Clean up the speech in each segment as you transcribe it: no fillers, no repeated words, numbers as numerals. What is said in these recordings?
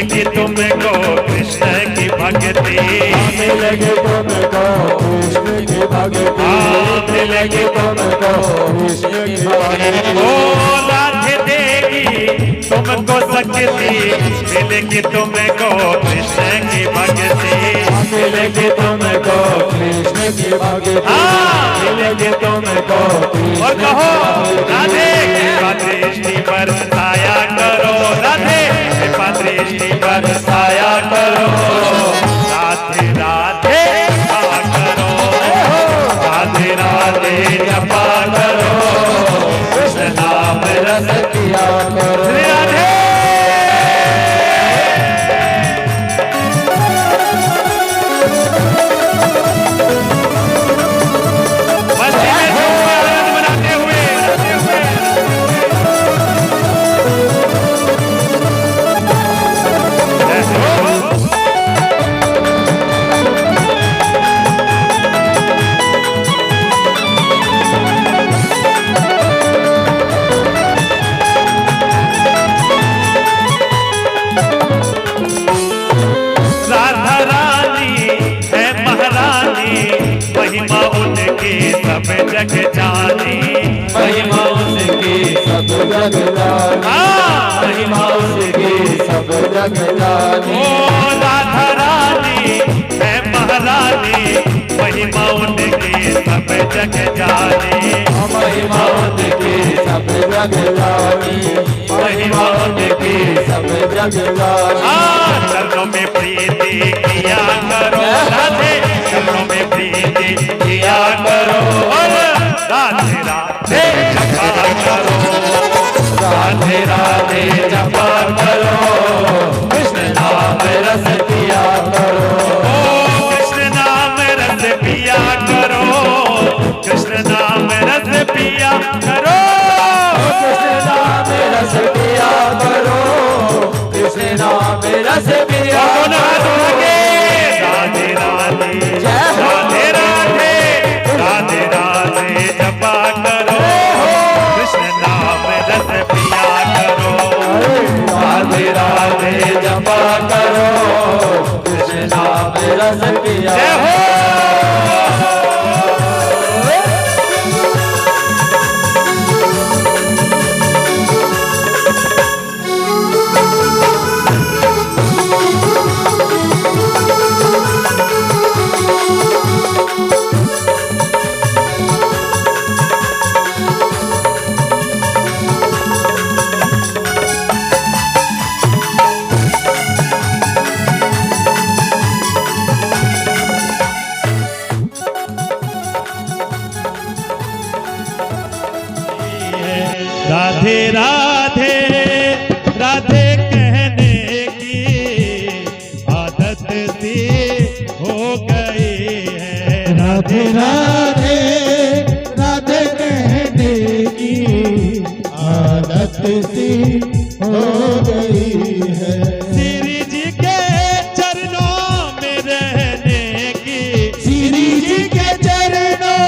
मिलेगी तुमको कृष्ण की भक्ति, मिलेगी तुमको कृष्ण की भक्ति, मिलेगी तुमको कृष्ण की भक्ति। ओ राधे देवी तुमको शक्ति, मिलेगी तुमको कृष्ण की भक्ति, मिलेगी तुमको कृष्ण की भक्ति, मिलेगी तुमको और कहो राधे कृपा दृष्टि बरसाया करो, राधे कृपा दृष्टि बरसाया करो, राधे राधे जपा करो, राधे राधे जपा करो, कृष्ण नाम रस पिया करो। श्री राधे महिमा उनकी सब जग जानी, महिमा उनकी सब जग जानी, महिमा उनकी सब जग जानी। ओ राधा रानी है महारानी, महिमा उनकी सब जग जानी, महिमा उनकी सब जग जानी, महिमा उनकी सब जग जानी। चरणों में प्रीति किया करो राधे, चरणों में प्रीति किया करो, और राधे राधे जपा करो, राधे राधे जपा करो, कृष्ण नाम रस पिया करो, ओ कृष्ण नाम रस पिया करो, कृष्ण नाम रस पिया करो, कृष्ण नाम रस पिया करो, कृष्ण नाम रस पिया करो। राधे राधे राधे राधे राधे राधे जपा करो, कृष्ण नाम रस पिया करो, राधे राधे जपा करो, कृष्ण नाम रस पिया करो। राधे राधे राधे कहने की आदत सी हो गई है, राधे राधे राधे कहने की आदत सी हो गई है, श्री जी के चरणों में रहने की, श्री जी के चरणों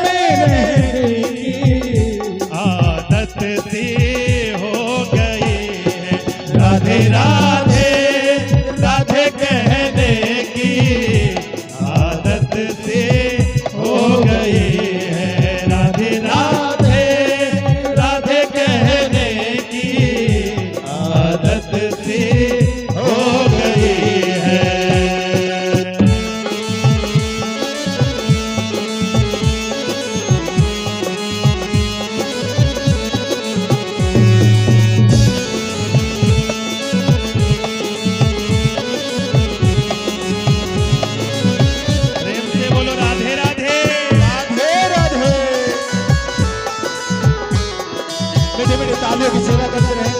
में रहने की आदत सी हो गई है, राधे राधे राधे कहने की आदत से हो गई है, राधे राधे राधे कहने की आदत से हो गई है। प्रेम से बोलो राधे राधे राधे राधे। बेटे बेटे तालियों की सेवा करते रहे।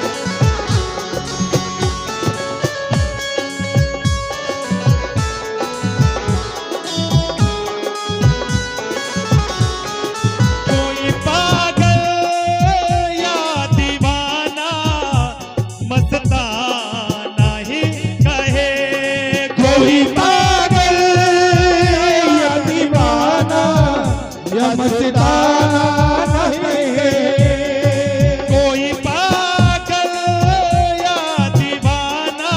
कोई पागल या दीवाना मस्ताना ही कहे, कोई पागल या दीवाना या मस्ताना नहीं है, कोई पागल या दीवाना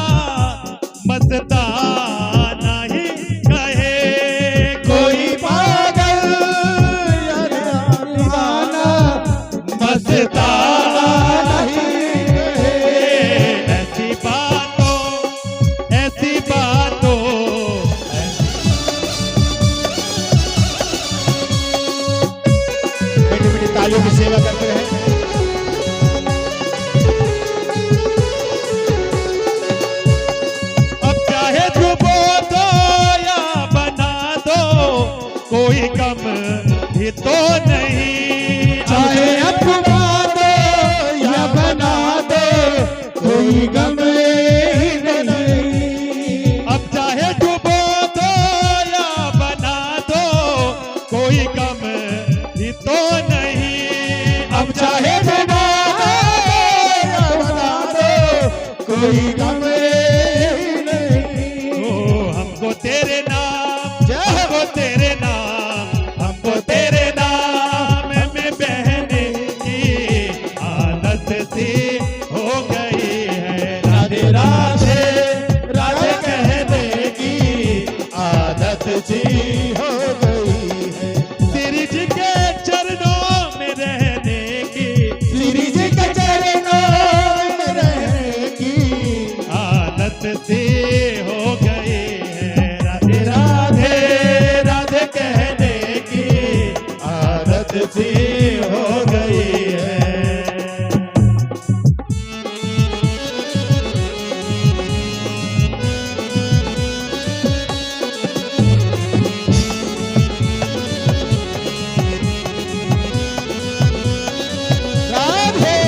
तो नहीं। चाहे अपना दो या बना दो कोई गम ही नहीं। अब चाहे डुबो दो या बना दो कोई गम ही तो नहीं। अब चाहे बना दो या बना दो कोई गम ही नहीं। ओ हमको तेरे नाम, हमको तेरे नाम, हमको तेरे नाम में बहने की आदत सी हो गई है। राधे राधे राधे कहने की आदत सी हो गई है। श्री जी के चरणों में रहने की, श्री जी के चरणों में रहने की आदत सी हो गई है। राधे राधे राधे कहने की आदत सी हो गई है। राधे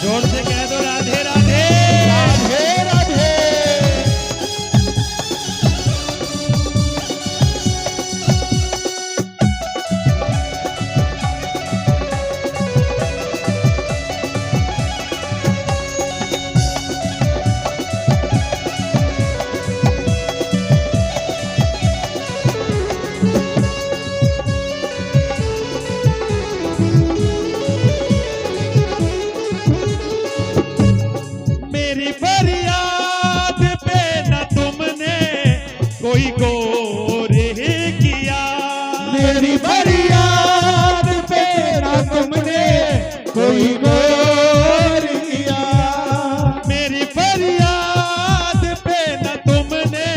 जोर से कह दो राधे राधे। राधे राधे मेरी फरियाद पे न तुमने कोई गौर ही किया। मेरी फरियाद पे ना तुमने कोई गौर किया। मेरी फरियाद पे न तुमने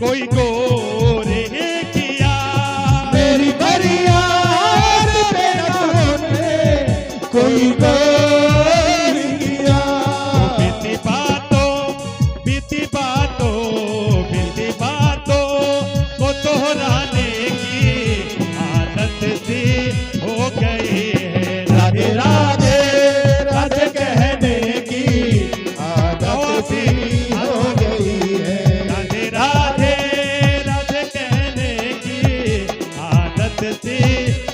कोई गौर ही किया। मेरी फरियाद पे ना तुमने कोई गौर किया। बीती बातों, बीती बातों, बीती बातों को दोहराने की आदत सी हो गई है। राधे राधे राधे कहने की आदत सी हो गई है। राधे राधे राधे कहने की आदत सी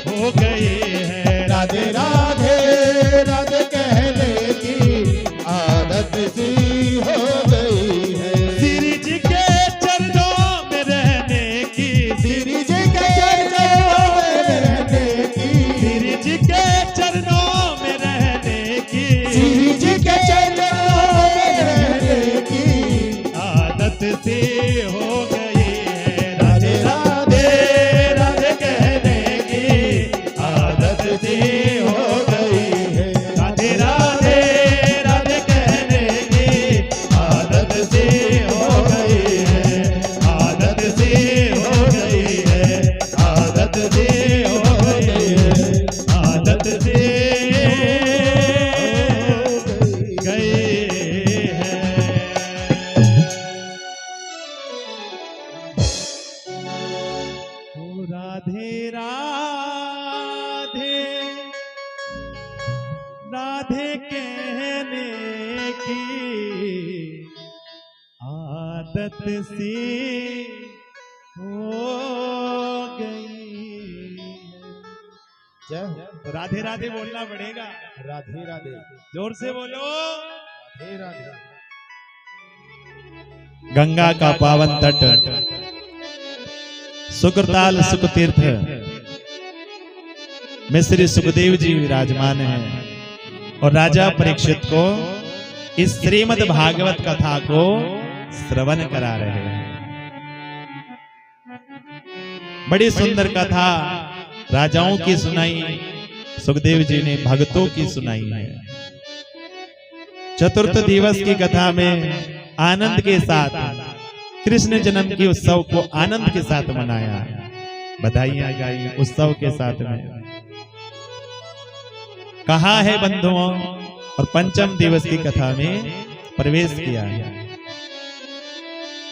हो गई है। राधे राधे राधे कहने की आदत सी हो गई है। श्री जी के चरणों में रहने की, श्री जी के चरणों में रहने की, श्री जी के चरणों में रहने की श्री जी के चरणों में रहने की आदत सी हो गई है। राधे राधे राधे कहने की आदत सी हो गई है। राधे राधे राधे कहने की आदत सी हो गई है। आदत सी हो गई है। आदत सी हो गई है। आदत सी हो गई गई है। ओ राधे राधे राधे कहने की आदत सी हो गई है। जय हो। राधे राधे बोलना पड़ेगा, राधे राधे जोर से बोलो। राधे राधे। गंगा का पावन तट, सुकृताल सुख तीर्थ में श्री सुखदेव जी विराजमान हैं और राजा परीक्षित को इस श्रीमद् भागवत कथा को श्रवण करा रहे हैं। बड़ी सुंदर कथा राजाओं की सुनाई, सुखदेव जी ने भक्तों की सुनाई है। चतुर्थ दिवस की कथा में आनंद के साथ कृष्ण जन्म की उत्सव को आनंद के साथ मनाया, बधाइयां गाई उत्सव के साथ में। कहा है बंधुओं और पंचम दिवस की कथा में प्रवेश किया है।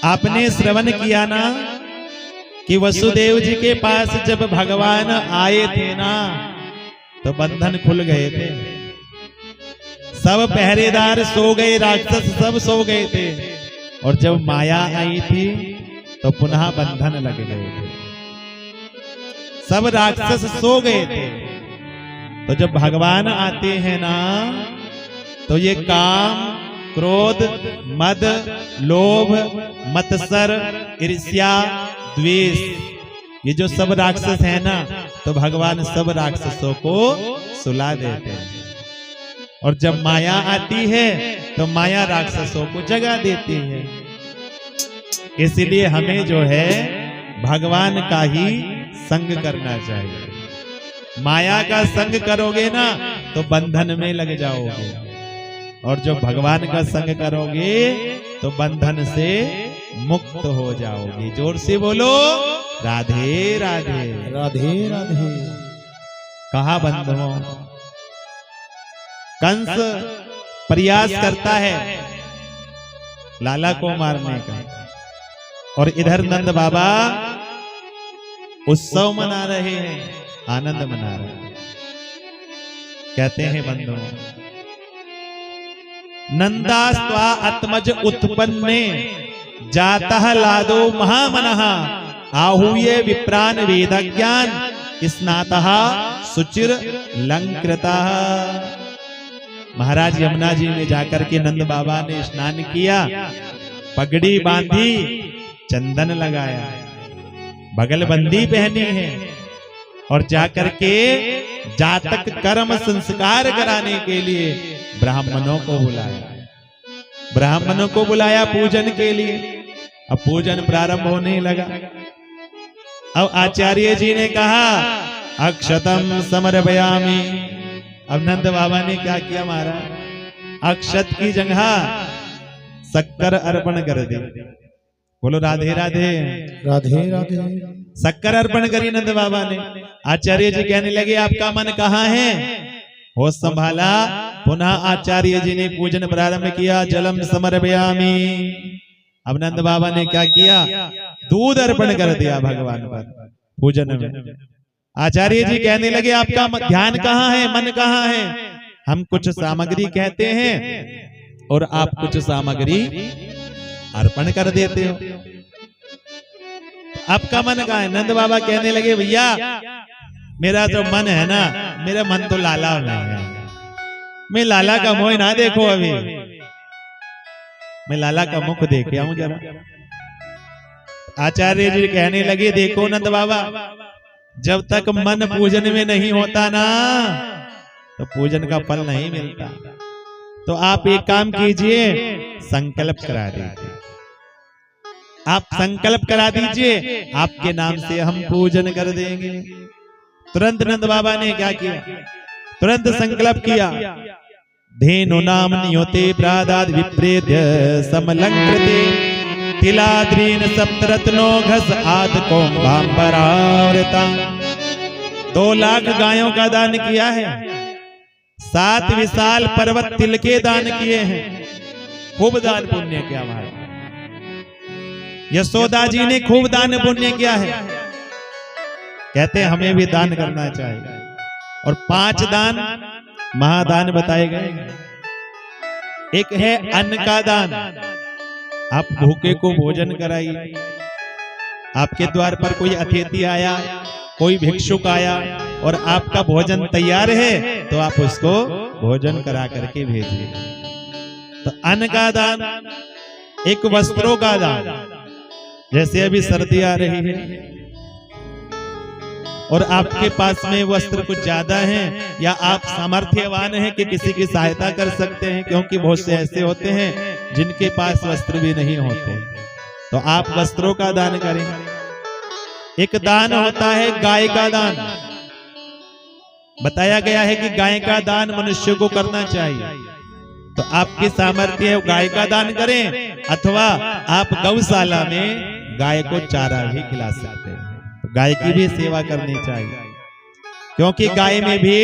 आपने श्रवण किया ना कि वसुदेव जी के पास जब भगवान आए थे ना तो बंधन खुल गए थे, सब पहरेदार सो गए, राक्षस सब सो गए थे, और जब माया आई थी तो पुनः बंधन लग गए थे, सब राक्षस सो गए थे। तो जब भगवान आते हैं ना तो ये काम, क्रोध, मद, लोभ, मत्सर, ईर्ष्या, द्वेष, ये जो सब राक्षस है ना, तो भगवान सब राक्षसों को सुला देते हैं। और जब माया आती है तो माया राक्षसों को जगा देती है। इसलिए हमें जो है भगवान का ही संग करना चाहिए। माया का संग करोगे ना तो बंधन में लग जाओगे, और जो भगवान का संग करोगे तो बंधन से मुक्त हो जाओगे। जोर से बोलो राधे राधे। राधे राधे। कहा बंधुओं, कंस प्रयास करता है लाला को मारने का, और इधर नंद बाबा उत्सव मना रहे हैं, आनंद मना रहे हैं। कहते हैं बंधुओं, नंदास्त्वा आत्मज उत्पन्ने जातः लादो महामनः आहूये विप्रान वेदज्ञान स्नातः सुचिर लंकृतः। महाराज यमुना जी में जाकर के नंद बाबा ने स्नान किया, पगड़ी बांधी, चंदन लगाया, बगलबंदी पहनी है, और जाकर के जातक कर्म संस्कार कराने के लिए ब्राह्मणों को बुलाया। ब्राह्मणों को बुलाया पूजन के लिए। अब पूजन प्रारंभ होने लगा। अब आचार्य जी ने कहा अक्षतम समर्पयामि। अब नंद बाबा ने क्या किया महाराज, अक्षत की जगह शक्कर अर्पण कर दी। बोलो राधे राधे। राधे राधे। शक्कर अर्पण करी नंद बाबा ने। आचार्य जी कहने लगे आपका मन कहाँ है? होश संभाला। पुनः आचार्य जी ने पूजन प्रारंभ किया, जलम समर्पयामि। अब नंद बाबा ने क्या किया, दूध अर्पण कर दिया भगवान पर पूजन में। आचार्य जी कहने लगे आपका ध्यान कहाँ है, मन कहाँ है? हम कुछ सामग्री कहते हैं और आप कुछ सामग्री अर्पण कर देते हो, आपका मन कहाँ है? नंद बाबा कहने लगे भैया मेरा जो मन है ना, मेरा मन तो लाला में है। मैं लाला का मोह ना देखो, अभी मैं लाला का मुख देख आऊं जरा। आचार्य जी कहने लगे देखो नंद बाबा, जब तक मन पूजन में नहीं होता ना तो पूजन का फल नहीं मिलता। तो आप एक काम कीजिए, संकल्प करा दीजिए। आप संकल्प करा दीजिए, आपके नाम से हम पूजन कर देंगे। तुरंत नंद बाबा ने क्या किया, तुरंत संकल्प किया। धेनु नाम नियोते प्रादाद विप्रेद्य समलंकृते तिलाद्रीन सप्तरत्नो घस आद कोम्बाम्बरावृता। 2 लाख गायों का दान किया है, 7 विशाल पर्वत तिल के दान किए हैं। खूब दान पुण्य किया महाराज। यशोदा जी ने खूब दान पुण्य किया है। कहते हैं हमें भी दान करना चाहिए। और 5 दान महादान बताए गए। एक है अन्न का दान, आप भूखे को भोजन कराइए। आपके द्वार पर कोई अतिथि आया, कोई भिक्षुक आया और आपका भोजन तैयार है तो आप उसको भोजन करा करके भेजिए। तो अन्न का दान। एक वस्त्रों का दान, जैसे अभी सर्दी आ रही है और आपके पास में वस्त्र कुछ ज्यादा हैं या आप सामर्थ्यवान हैं कि किसी की सहायता कर सकते हैं, क्योंकि बहुत से ऐसे होते हैं जिनके पास वस्त्र भी नहीं होते, तो आप वस्त्रों का दान करें। एक दान होता है गाय का दान। बताया गया है कि गाय का दान मनुष्य को करना चाहिए। तो आपकी सामर्थ्य है गाय का दान करें, अथवा आप गौशाला में गाय को चारा भी खिला सकते हैं। तो गाय की भी सेवा करनी चाहिए, क्योंकि गाय में भी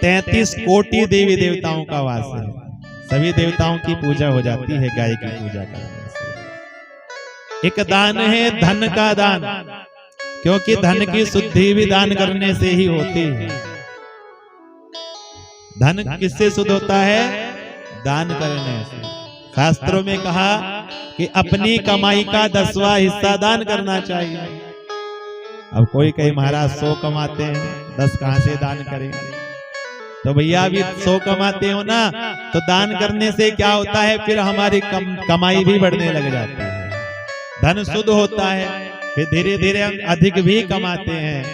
33 कोटि देवी देवताओं का वास है। सभी देवताओं की पूजा हो जाती है गाय की पूजा करने से। एक दान है धन का दान, क्योंकि धन की शुद्धि भी दान करने से ही होती है। धन किससे शुद्ध होता है? दान करने से। शास्त्रों में कहा कि अपनी कमाई का 10वां हिस्सा दान करना चाहिए। अब कोई कहे महाराज 100 कमाते हैं, 10 कहां से दान करेंगे? तो भैया अभी 100 कमाते हो ना, तो दान करने से क्या होता है, फिर हमारी कमाई भी बढ़ने लग जाती है, धन शुद्ध होता है, फिर धीरे धीरे हम अधिक भी कमाते हैं।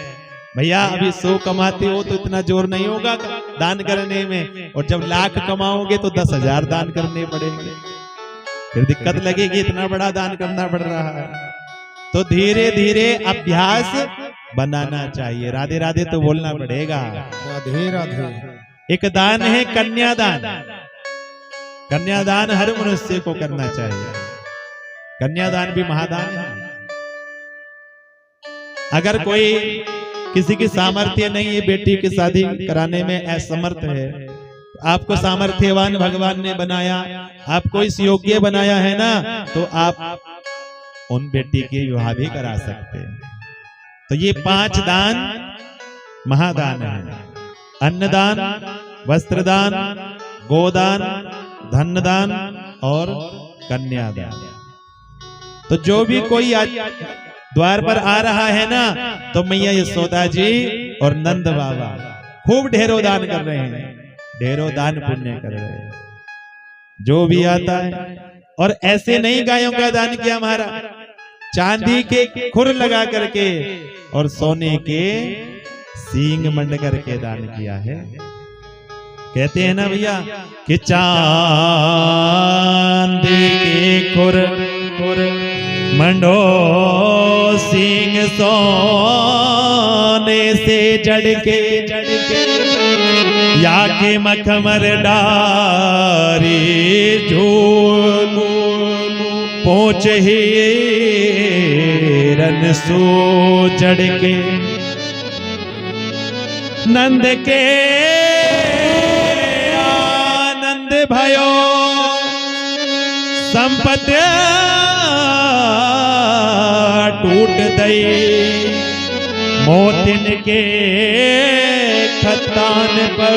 भैया अभी 100 कमाते हो तो इतना जोर नहीं होगा दान करने में, और जब लाख कमाओगे तो 10,000 दान करने पड़ेंगे, फिर दिक्कत लगेगी, इतना बड़ा दान करना पड़ रहा है। तो धीरे धीरे अभ्यास बनाना चाहिए। राधे राधे तो बोलना पड़ेगा। राधे राधे। एक दान है कन्यादान। कन्यादान हर मनुष्य को करना चाहिए। कन्यादान भी महादान है। अगर कोई किसी की सामर्थ्य नहीं है, बेटी की शादी कराने में असमर्थ है, आपको सामर्थ्यवान भगवान ने बनाया, आपको इस योग्य बनाया है ना, तो आप उन बेटी की विवाह भी करा सकते हैं। तो ये 5 दान महादान है। अन्नदान, वस्त्रदान, गोदान, धनदान और कन्यादान। तो जो भी कोई आज द्वार पर आ रहा है ना, तो मैया यशोदा जी और नंद बाबा खूब ढेरों दान कर रहे हैं, ढेरों दान पुण्य कर रहे हैं जो भी आता है। और ऐसे नहीं गायों का दान किया महाराज, चांदी के खुर लगा करके और सोने के सींग मंड करके दान किया है। कहते हैं ना भैया कि चांदी के खुर मंडो सींग सोने से जड़ के या के मखमर डारी झूलू पहुंच ही रन सो जड़ के नंद के आनंद भयो संपत्ति टूट दई मोतिन के खतान पर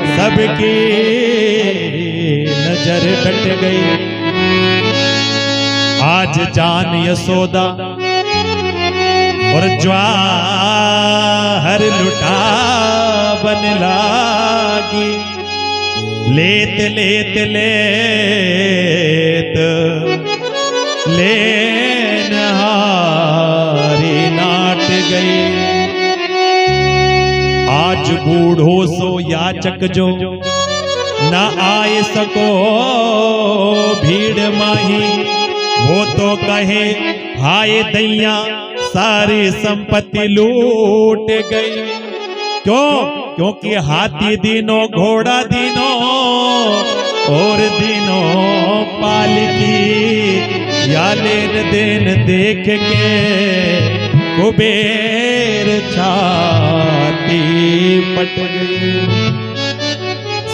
सबकी नजर डट गई। आज जान यशोदा और ज्वाहर लुटा बन लागी, लेत लेत लेत लेनहारी नाट गई। आज बूढ़ो सो याचक जो न आए सको भीड़ माही, वो तो कहे हाय दैया सारी संपत्ति लूट गई। क्यों? क्योंकि हाथी दिनों घोड़ा दिनों और दिनों पालकी, या लेन देन देख के कुबेर छाती पट गई।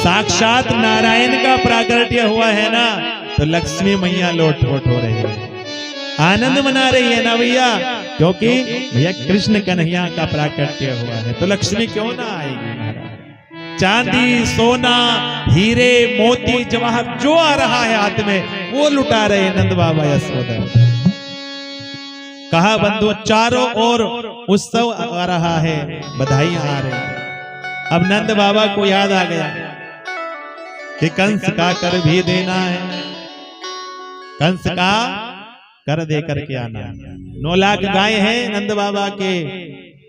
साक्षात नारायण का प्राकट्य हुआ है ना, तो लक्ष्मी मैया लोटपोट हो रही है, आनंद मना रही है ना भैया, क्योंकि भैया कृष्ण कन्हैया का प्राकट्य हुआ है, तो लक्ष्मी क्यों ना आएगी महाराज। चांदी सोना हीरे मोती जवाहर जो आ रहा है हाथ में, वो लुटा रहे नंद बाबा यशोदा। कहा बंधु चारों ओर उत्सव आ रहा है, बधाई आ रही है। अब नंद बाबा को याद आ गया कि कंस का कर भी देना है, कंस का कर दे करके आना। 9 लाख गाय हैं नंद बाबा के,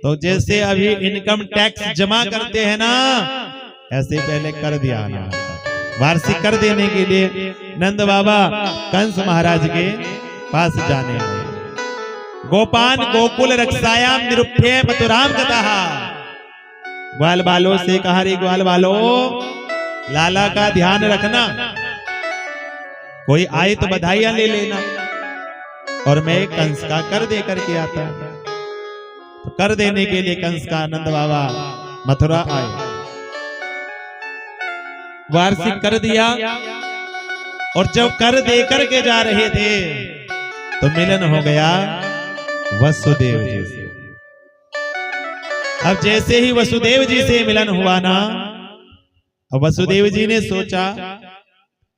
तो जैसे अभी इनकम टैक्स जमा करते हैं ना, ऐसे पहले कर दिया आना। वार्षिक कर देने के लिए नंद बाबा कंस महाराज के पास जाने लगे। गोपान गोकुल रक्षायाम निरुप्य मथुराम गतः। ग्वाल बालों से कहा, रे ग्वाल बालो लाला का ध्यान रखना, कोई आए तो बधाइयां ले लेना, और मैं कंस का कर दे करके आता। तो कर देने के लिए कंस का नंद बाबा मथुरा आए, वार्षिक कर दिया। और जब कर दे करके जा रहे थे तो मिलन हो गया वसुदेव जी से। अब जैसे ही वसुदेव जी से मिलन हुआ ना, वसुदेव जी ने सोचा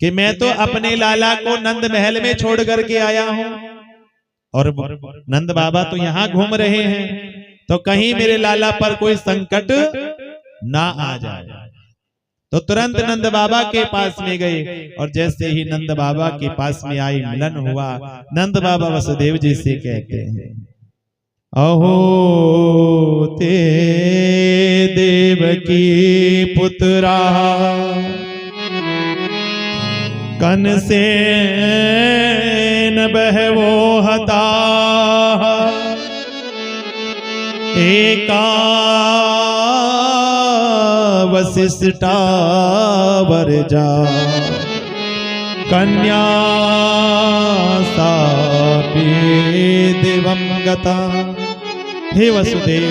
कि मैं तो अपने लाला को नंद महल में छोड़ करके आया हूं और नंद बाबा तो यहां घूम रहे हैं, तो कहीं मेरे लाला पर कोई संकट ना आ जाए। तो तुरंत नंद बाबा के पास में गए और जैसे ही नंद बाबा के पास में आई, मिलन हुआ, नंद बाबा वसुदेव जी से कहते हैं, अहो ते देवकी पुत्रा कन से न बहवो हता एका वशिष्ठा वरजा कन्या सापी दिवं गता। हे वसुदेव,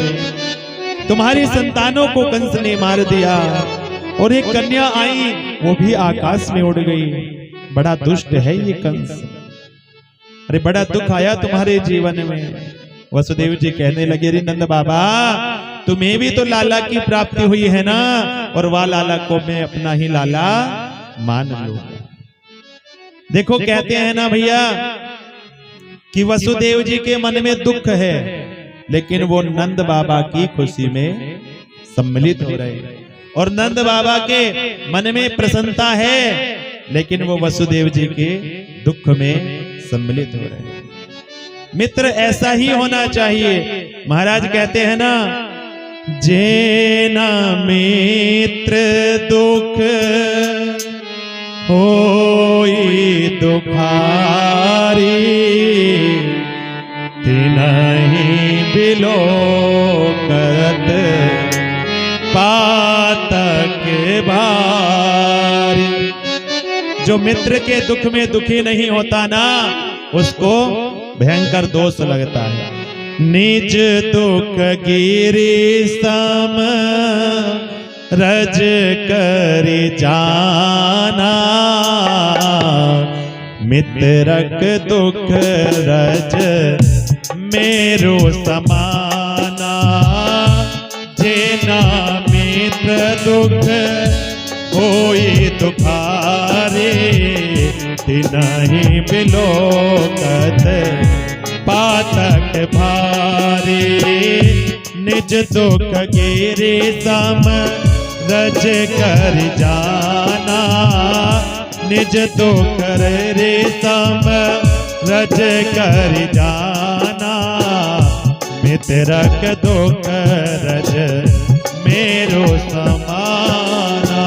तुम्हारी संतानों को कंस ने मार दिया और एक कन्या आई, वो भी आकाश में उड़ गई। बड़ा दुष्ट है ये कंस। अरे बड़ा दुख आया तुम्हारे जीवन में। वसुदेव जी कहने लगे, रे नंद बाबा, तुम्हें भी तो लाला की प्राप्ति हुई है ना, और वह लाला को मैं अपना ही लाला मान लूंगा। देखो कहते हैं ना भैया कि वसुदेव जी के मन में दुख है, लेकिन वो नंद बाबा की खुशी में सम्मिलित हो रहे, और नंद बाबा के मन में प्रसन्नता है, लेकिन वो वसुदेव जी के दुख में सम्मिलित हो रहे। मित्र ऐसा ही होना चाहिए। महाराज कहते हैं ना, जेना मित्र दुख होई दुखारी तिनहि बिलो करत पातक भारी। जो मित्र के दुख में दुखी नहीं होता ना, उसको भयंकर दोष लगता है। निज दुख गिरी सम रज कर जाना मित्रक दुख रज मेरो समाना। जेना मित्र दुख होई दुखारे तिनहि बिलोकत पातक भारी। निज दुख गिरे सम रज कर जाना निज दुख रे सम रज कर जाना मित्रक दुख रज मेरो समाना।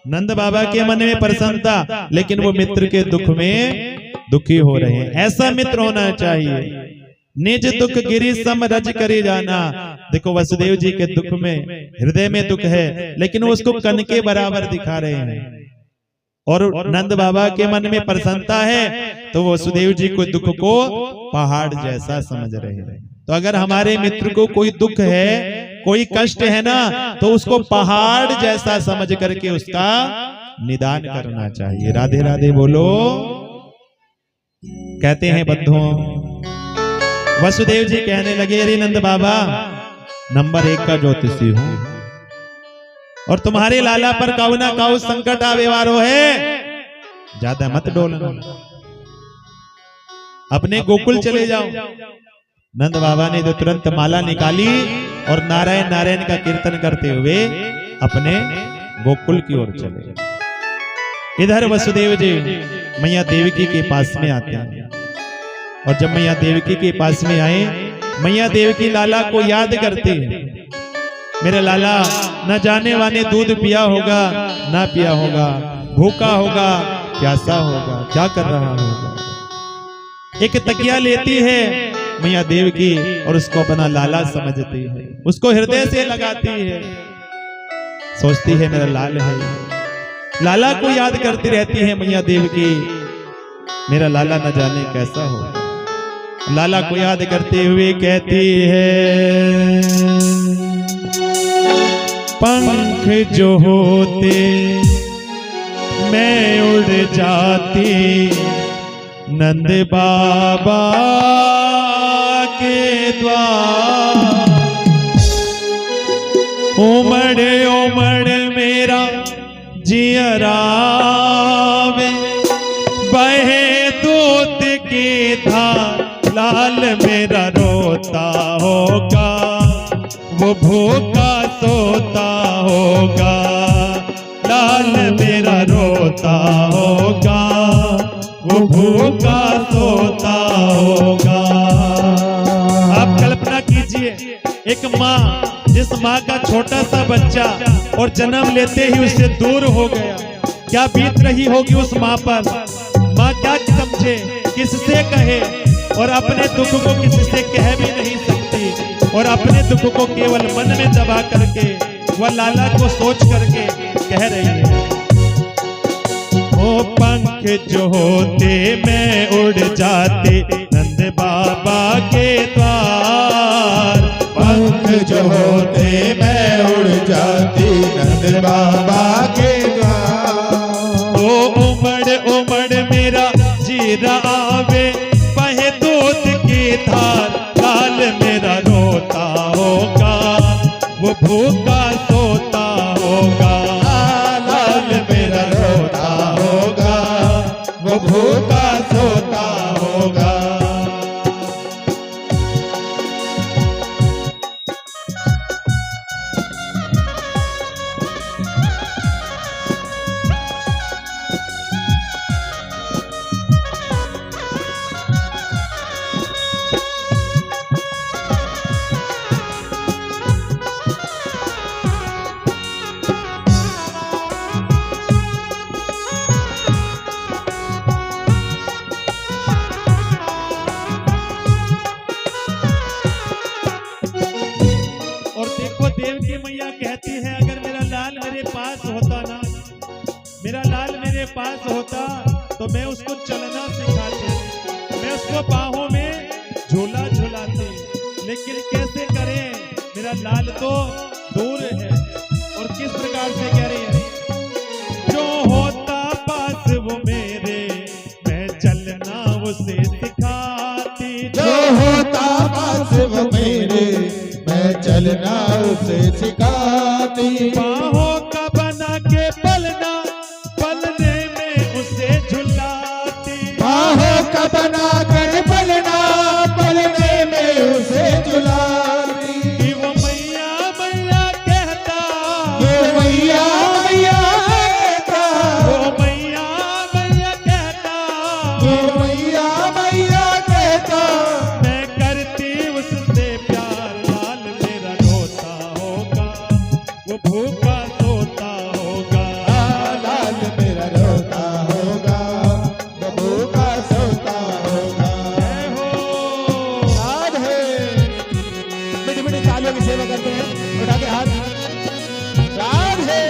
नंद बाबा के मन में प्रसन्नता, लेकिन वो मित्र के दुख में दुखी हो रहे हैं। ऐसा मित्र होना चाहिए। निज दुख गिरी सम रज करे जाना। देखो वसुदेव जी के दुख में, हृदय में दुख है, लेकिन वो उसको कण के बराबर दिखा रहे हैं, और नंद बाबा के मन में प्रसन्नता है, तो वसुदेव जी को दुख को पहाड़ जैसा समझ रहे हैं। तो अगर हमारे मित्र को कोई दुख है, कोई कष्ट है ना, तो उसको पहाड़ जैसा समझ करके उसका निदान करना चाहिए। राधे राधे बोलो। कहते हैं बंधुओं, वसुदेव जी कहने लगे, अरे नंद बाबा, नंबर 1 का ज्योतिषी हूं, और तुम्हारे लाला पर काऊ ना काऊ संकट आवेवारो है, ज्यादा मत डोलना, अपने गोकुल चले जाओ। नंद बाबा ने तो तुरंत माला निकाली और नारायण नारायण का कीर्तन करते हुए अपने गोकुल की ओर चले। इधर वसुदेव जी मैया देवकी के पास में आते हैं, और जब मैया देवकी के पास में आए, मैया देवकी लाला को याद करते हैं। मेरे लाला न जाने वाने दूध पिया होगा, ना पिया होगा, भूखा होगा, प्यासा होगा, क्या कर रहा होगा। एक तकिया लेती है मैया देवकी और उसको अपना लाला समझती है, उसको हृदय से लगाती है, सोचती है मेरा लाल है। लाला को याद करती रहती है मैया देवकी, मेरा लाला न जाने कैसा हो। लाला को याद करते हुए कहती है, पंख जो होते मैं उड़ जाती नंद बाबा के द्वार। उमड़ उमड़ मेरा जियरा वे, बहे दूध की धार। लाल मेरा रोता होगा, वो भूखा सोता होगा। लाल मेरा रोता होगा, वो भूखा सोता होगा। आप कल्पना कीजिए, एक माँ, जिस माँ का छोटा सा बच्चा और जन्म लेते ही उससे दूर हो गया, क्या बीत रही होगी उस माँ पर। माँ क्या समझे, किससे कहे, और अपने दुख को किससे कह भी नहीं सकती, और अपने दुख को केवल मन में दबा करके वह लाला को सोच करके कह रही है। ओ पंख जो होते मैं उड़ जाते नंद बाबा के द्वार। पंख जो होते मैं उड़ जाती नंद बाबा के द्वार। ओ उमड़ उमड़ मेरा जीरा आवे, बहे दूध की धार। लाल मेरा रोता होगा, वो भूखा सोता होगा। लाल मेरा रोता होगा, वो भूखा सोता होगा। देवकी मैया कहती है, अगर मेरा लाल मेरे पास होता ना, मेरा लाल मेरे पास होता तो मैं उसको चलना सिखाती, मैं उसको बाहों में झूला झुलाती। लेकिन कैसे करें, मेरा लाल तो दूर है। और किस प्रकार से कह रही है, जो होता पास वो मेरे, मैं चलना उसे सिखाती। जो होता पास वो मेरे, मैं चलना उसे सिखाती। बाहों का बना के पलना, पलने में उसे झुलाती। बाहों का बना कर पलना, पलने में उसे झुलाती। कि वो मैया मैया कहता, वो मैया मैया कहता, वो मैया मैया कहता, वो मैया मैया कहता। मैं करती उससे प्यार। लाल मेरा रोता होगा, वो भूखा सोता होगा। लाल मेरा रोता होगा, वो भूखा सोता होगा। जय हो। राधे। मीठी मीठी तालियों की सेवा करते हैं, उठा के हाथ। राधे।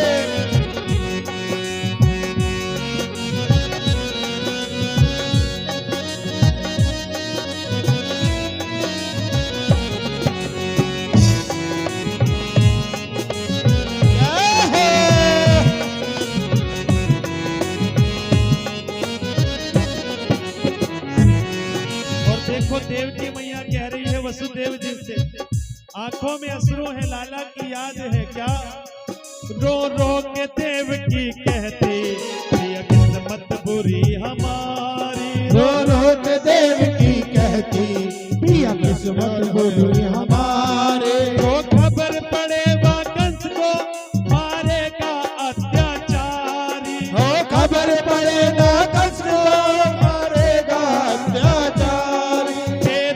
देखो देवकी मैया कह रही है वसुदेव जी से, आंखों में अश्रु है, लाला की याद है क्या। रो रो के देवकी कहती, प्रिय किस्मत बुरी हमारी। रो रो के देवकी कहती, प्रिय किस्मत बुरी हमारे। तो खबर पड़े वा कंस को मारेगा अत्याचारी। हो खबर पड़े ना कंस को मारेगा अत्याचारी।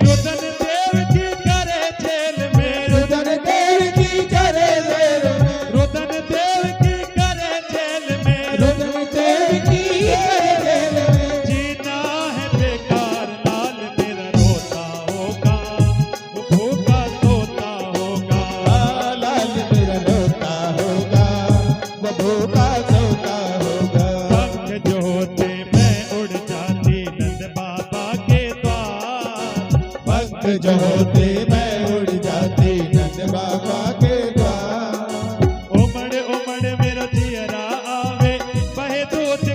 रुदन देवकी करे जेल में, रुदन देवकी करे जेल में, रुदन देवकी करे जेल में, रुदन देवकी करे जेल में। जीना है बेकार। लाल मेरा रोता होगा, वो भूखा सोता होगा। लाल मेरा रोता होगा, वो भूखा सोता होगा। पंख जो होते मैं उड़ जाती नंद बाबा के द्वार। पंख जो होते मैं उड़ जाती नंद बाबा के द्वार। उमड़ उमड़ मेरा जियरा आवे, बहे दूध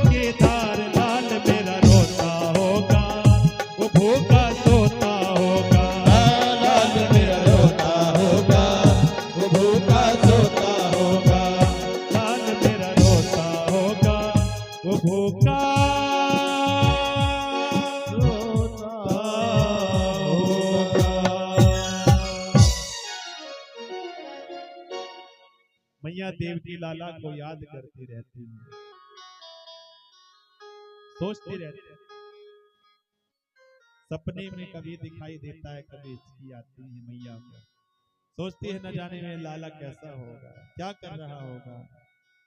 मैया देवकी लाला को याद करती रहती है, सोचती रहती है। सपने में कभी दिखाई देता है, कभी इसकी आती है मैया को, सोचती है न जाने में लाला कैसा होगा, क्या कर रहा होगा,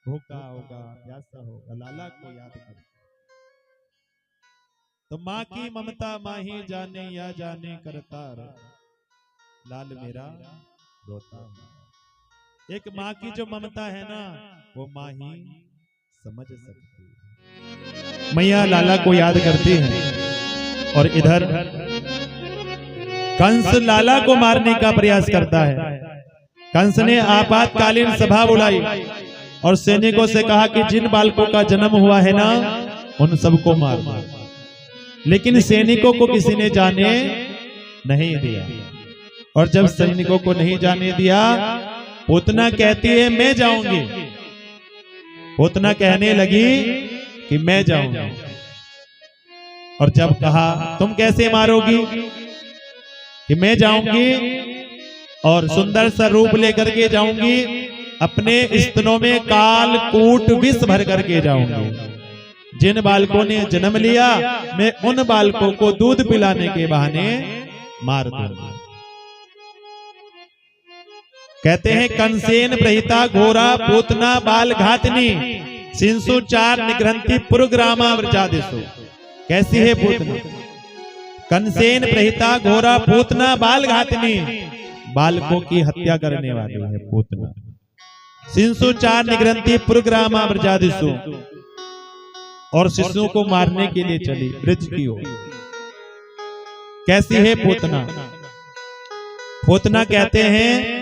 भूखा होगा, प्यासा होगा, लाला को याद करती। तो माँ की ममता माँ ही जाने या जाने करतार, लाल मेरा रोता है। एक माँ की जो ममता है ना, वो माँ ही समझ सकती है। मैया लाला को याद करती है और इधर कंस लाला को मारने का प्रयास करता है। कंस ने आपातकालीन सभा बुलाई और सैनिकों से कहा कि जिन बालकों का जन्म हुआ है ना, उन सबको मार दो। लेकिन सैनिकों को किसी ने जाने नहीं दिया, और जब सैनिकों को नहीं जाने दिया, पूतना कहती है मैं जाऊंगी। पूतना कहने लगी कि मैं जाऊंगी, और जब कहा तुम कैसे मारोगी, कि मैं जाऊंगी और सुंदर सा रूप लेकर के जाऊंगी, अपने स्तनों में काल कूट विष भर करके जाऊंगी। जिन बालकों ने जन्म लिया, मैं उन बालकों को दूध पिलाने के बहाने मार दूंगा। कहते हैं कंसेन प्रहिता घोरा पूतना बाल घातनी, सिंसु चार निग्रंथि पुरग्रामा व्रजादिषु। कैसी है पूतना? कंसेन प्रहिता घोरा पूतना बाल घातनी, बालकों की हत्या करने वाली है पूतना। सिंसु चार निग्रंथि पुरग्रामा व्रजादिषु, और शिशुओं को मारने के लिए चली ब्रज की ओर। कैसी है पूतना? पूतना कहते हैं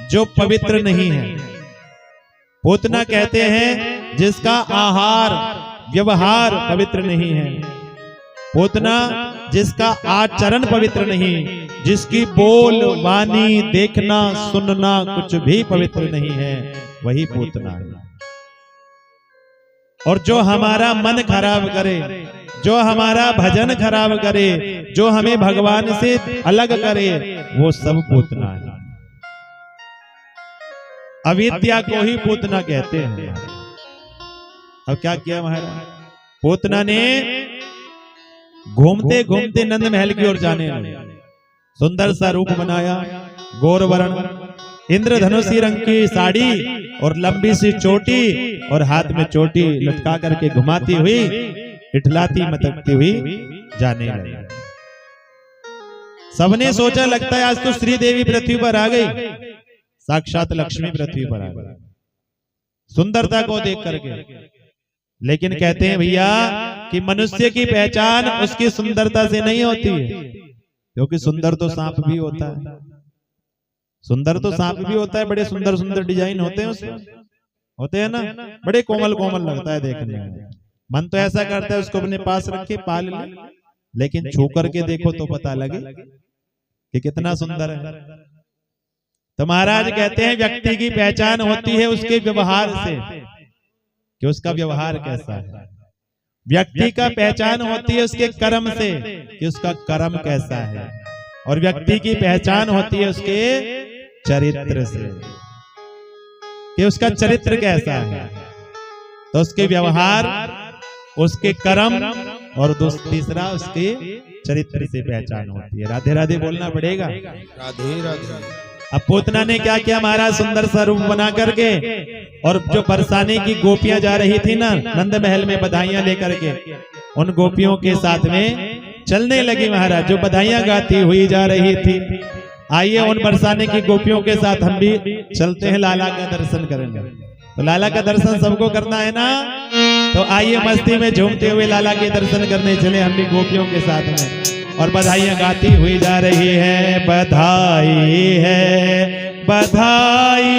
जो पवित्र नहीं है। पूतना कहते हैं जिसका आहार व्यवहार पवित्र नहीं है। पूतना जिसका आचरण पवित्र नहीं, जिसकी बोल वाणी देखना सुनना कुछ भी पवित्र नहीं है, वही पूतना है। और जो हमारा मन खराब करे, जो हमारा भजन खराब करे, जो हमें भगवान से अलग करे, वो सब पूतना है। अविद्या को ही पूतना कहते हैं। अब क्या किया महाराज? पूतना ने घूमते घूमते नंद महल की ओर जाने लगे। सुंदर सा रूप बनाया, गौर वर्ण, इंद्रधनुषी रंग की साड़ी और लंबी सी चोटी, और हाथ में चोटी लटका करके घुमाती हुई, इठलाती मटकती हुई जाने लगी। सबने सोचा लगता है आज तो श्री देवी पृथ्वी पर आ गई, साक्षात लक्ष्मी पृथ्वी पर आ गई सुंदरता को देख करके। लेकिन कहते हैं भैया कि मनुष्य की पहचान उसकी सुंदरता से नहीं होती है, क्योंकि सुंदर तो सांप भी होता है। सुंदर तो सांप भी होता है, बड़े सुंदर सुंदर डिजाइन होते हैं उसमें, होते हैं ना, बड़े कोमल कोमल लगता है देखने में। मन तो ऐसा करता है उसको अपने पास रखे पाल ले, लेकिन छू करके देखो तो पता लगे कि कितना सुंदर है। तो महाराज कहते हैं व्यक्ति की पहचान होती है उसके व्यवहार से, कि उसका व्यवहार कैसा है। व्यक्ति का पहचान होती है उसके कर्म से, कि उसका कर्म कैसा है। और व्यक्ति की पहचान होती है उसके चरित्र से, कि उसका चरित्र कैसा है। तो उसके व्यवहार, उसके कर्म, और तीसरा उसके चरित्र से पहचान होती है। राधे राधे बोलना पड़ेगा। राधे राधे। अब पूतना ने क्या किया महाराज? सुंदर सा रूप बना करके, और जो बरसाने की गोपियां जा रही थी ना नंद महल में बधाइयां लेकर के, उन गोपियों के साथ में चलने लगी महाराज, जो बधाइयां गाती हुई जा रही थी। आइए उन बरसाने की गोपियों के साथ हम भी चलते हैं, लाला का दर्शन करेंगे। तो लाला का दर्शन सबको करना है ना, तो आइए मस्ती में झूमते हुए लाला के दर्शन करने चले हम भी गोपियों के साथ में। और बधाइयां गाती हुई जा रही है, बधाई है बधाई,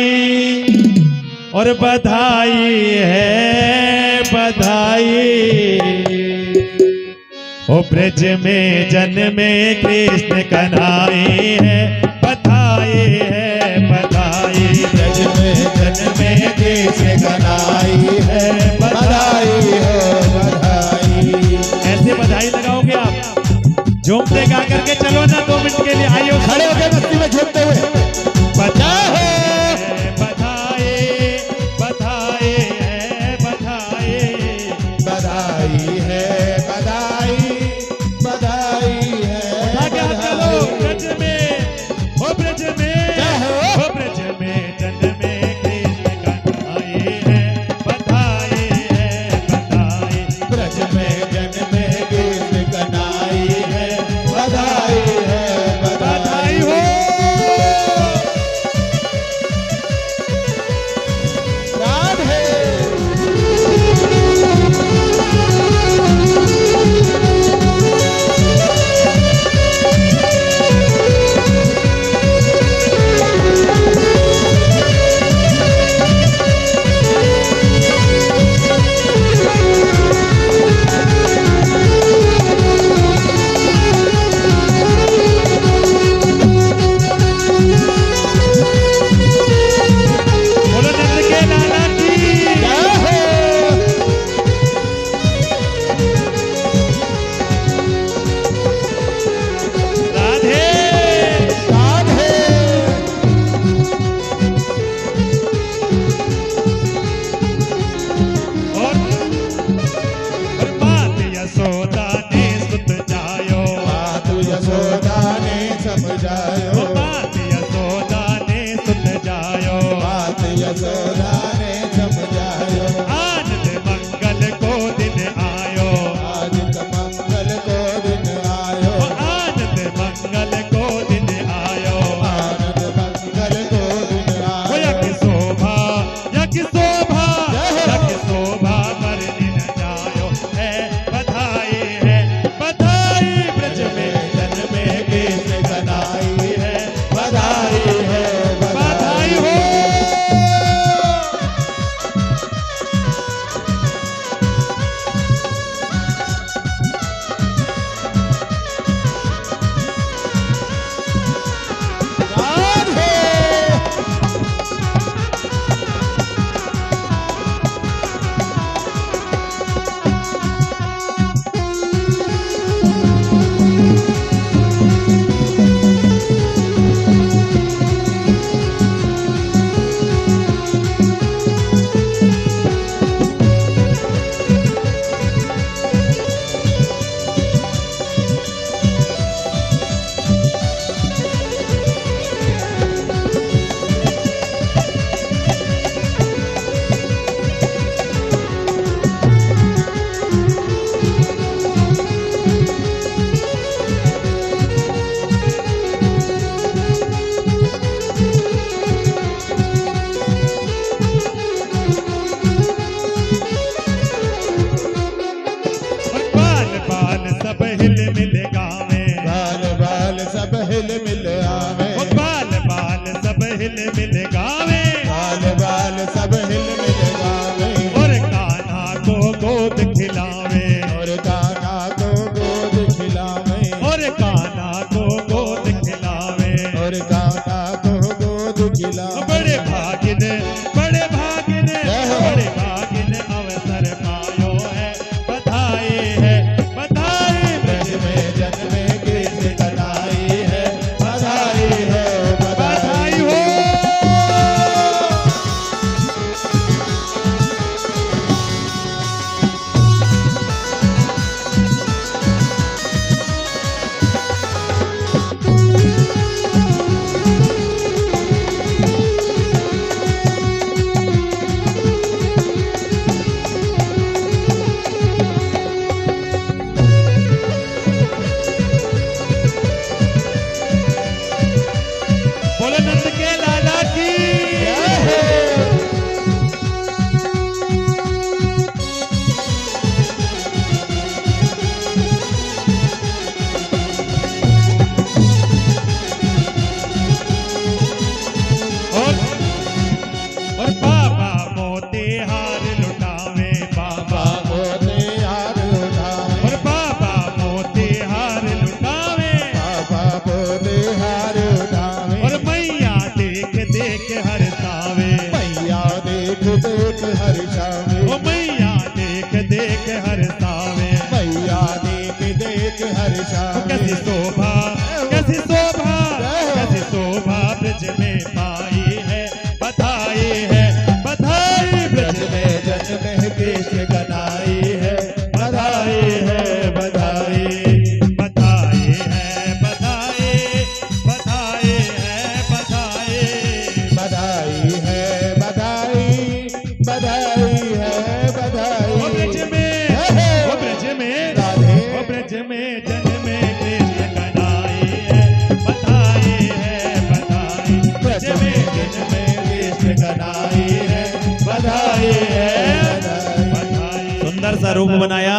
और बधाई है बधाई, ओ ब्रज में जन्मे कृष्ण कन्हई है, बधाई है बधाई, ब्रज में जन्मे कृष्ण कन्हई है, बधाई है बधाई। ऐसे बधाई लगाओगे आप, झूमते गा करके चलो ना 2 मिनट के लिए। आइए खड़े होकर मस्ती में झूमते हुए बधाई बधाई देख देख हर शामे, ओ मैया देख देख हर सावे, मैया देख देख हर शामे। कैसी शोभा, कैसी शोभा, कैसी शोभा ब्रज में पाई है, बधाई है, बधाई ब्रज में जन्म कृष्ण कनाई है, बधाई है बधाई। बधाई है, बधाई, बधाई है, बधाई, बधाई है बधाई, बधाई है बधाई। ओ ब्रज में, ओ ब्रज में, राधे। ओ ब्रज में जन्म कृष्ण कनाई है, बधाई है, बधाई ब्रज में जन्म कृष्ण कनाई है, बधाई है बधाई। सुंदर सा रूप बनाया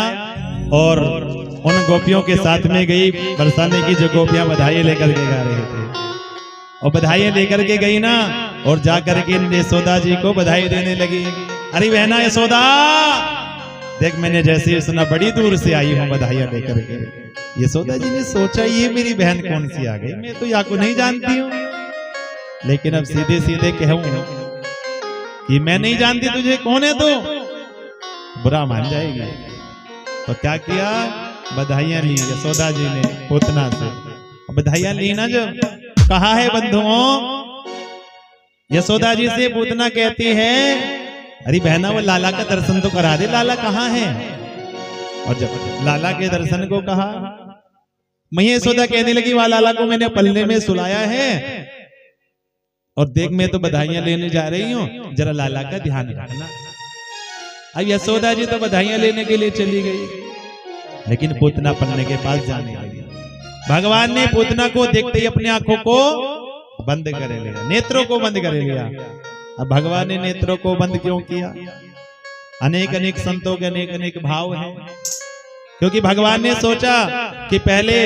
और उन गोपियों के साथ में गई बरसाने की, जो गोपियां बधाई लेकर के गा रहे थे, और बधाई लेकर के गई ना, और जाकर के यशोदा जी को बधाई देने लगी। अरे बहना यशोदा, देख मैंने जैसे ही सुना बड़ी दूर से आई हूँ बधाइयां लेकर के। यशोदा जी ने सोचा ये मेरी बहन कौन सी आ गई, मैं तो या को नहीं जानती हूँ, लेकिन अब सीधे सीधे कहूँ कि मैं नहीं जानती तुझे, कौन है तू, बुरा मान जाएगी। तो क्या किया, बधाइयां ली यशोदा जी ने पूतना से। बधाइयां ली ना, जब कहा है बंधुओं, यशोदा जी से पूतना कहती है अरे बहना वो लाला का दर्शन तो करा दे, लाला कहाँ है। और जब लाला के दर्शन को कहा, मैं यशोदा कहने लगी वह लाला को मैंने पल्ले में सुलाया है, और देख मैं तो बधाइयां लेने जा रही हूँ, जरा लाला का ध्यान रखना। अब यशोदा जी तो बधाइयां लेने के लिए चली गई, लेकिन पूतना पन्ने के पास जाने लगी। भगवान ने पूतना को देखते ही अपनी आंखों को बंद कर लिया, नेत्रों को बंद कर लिया। अब भगवान ने नेत्रों को बंद क्यों किया, अनेक अनेक संतों के अनेक अनेक भाव हैं, क्योंकि भगवान ने सोचा कि पहले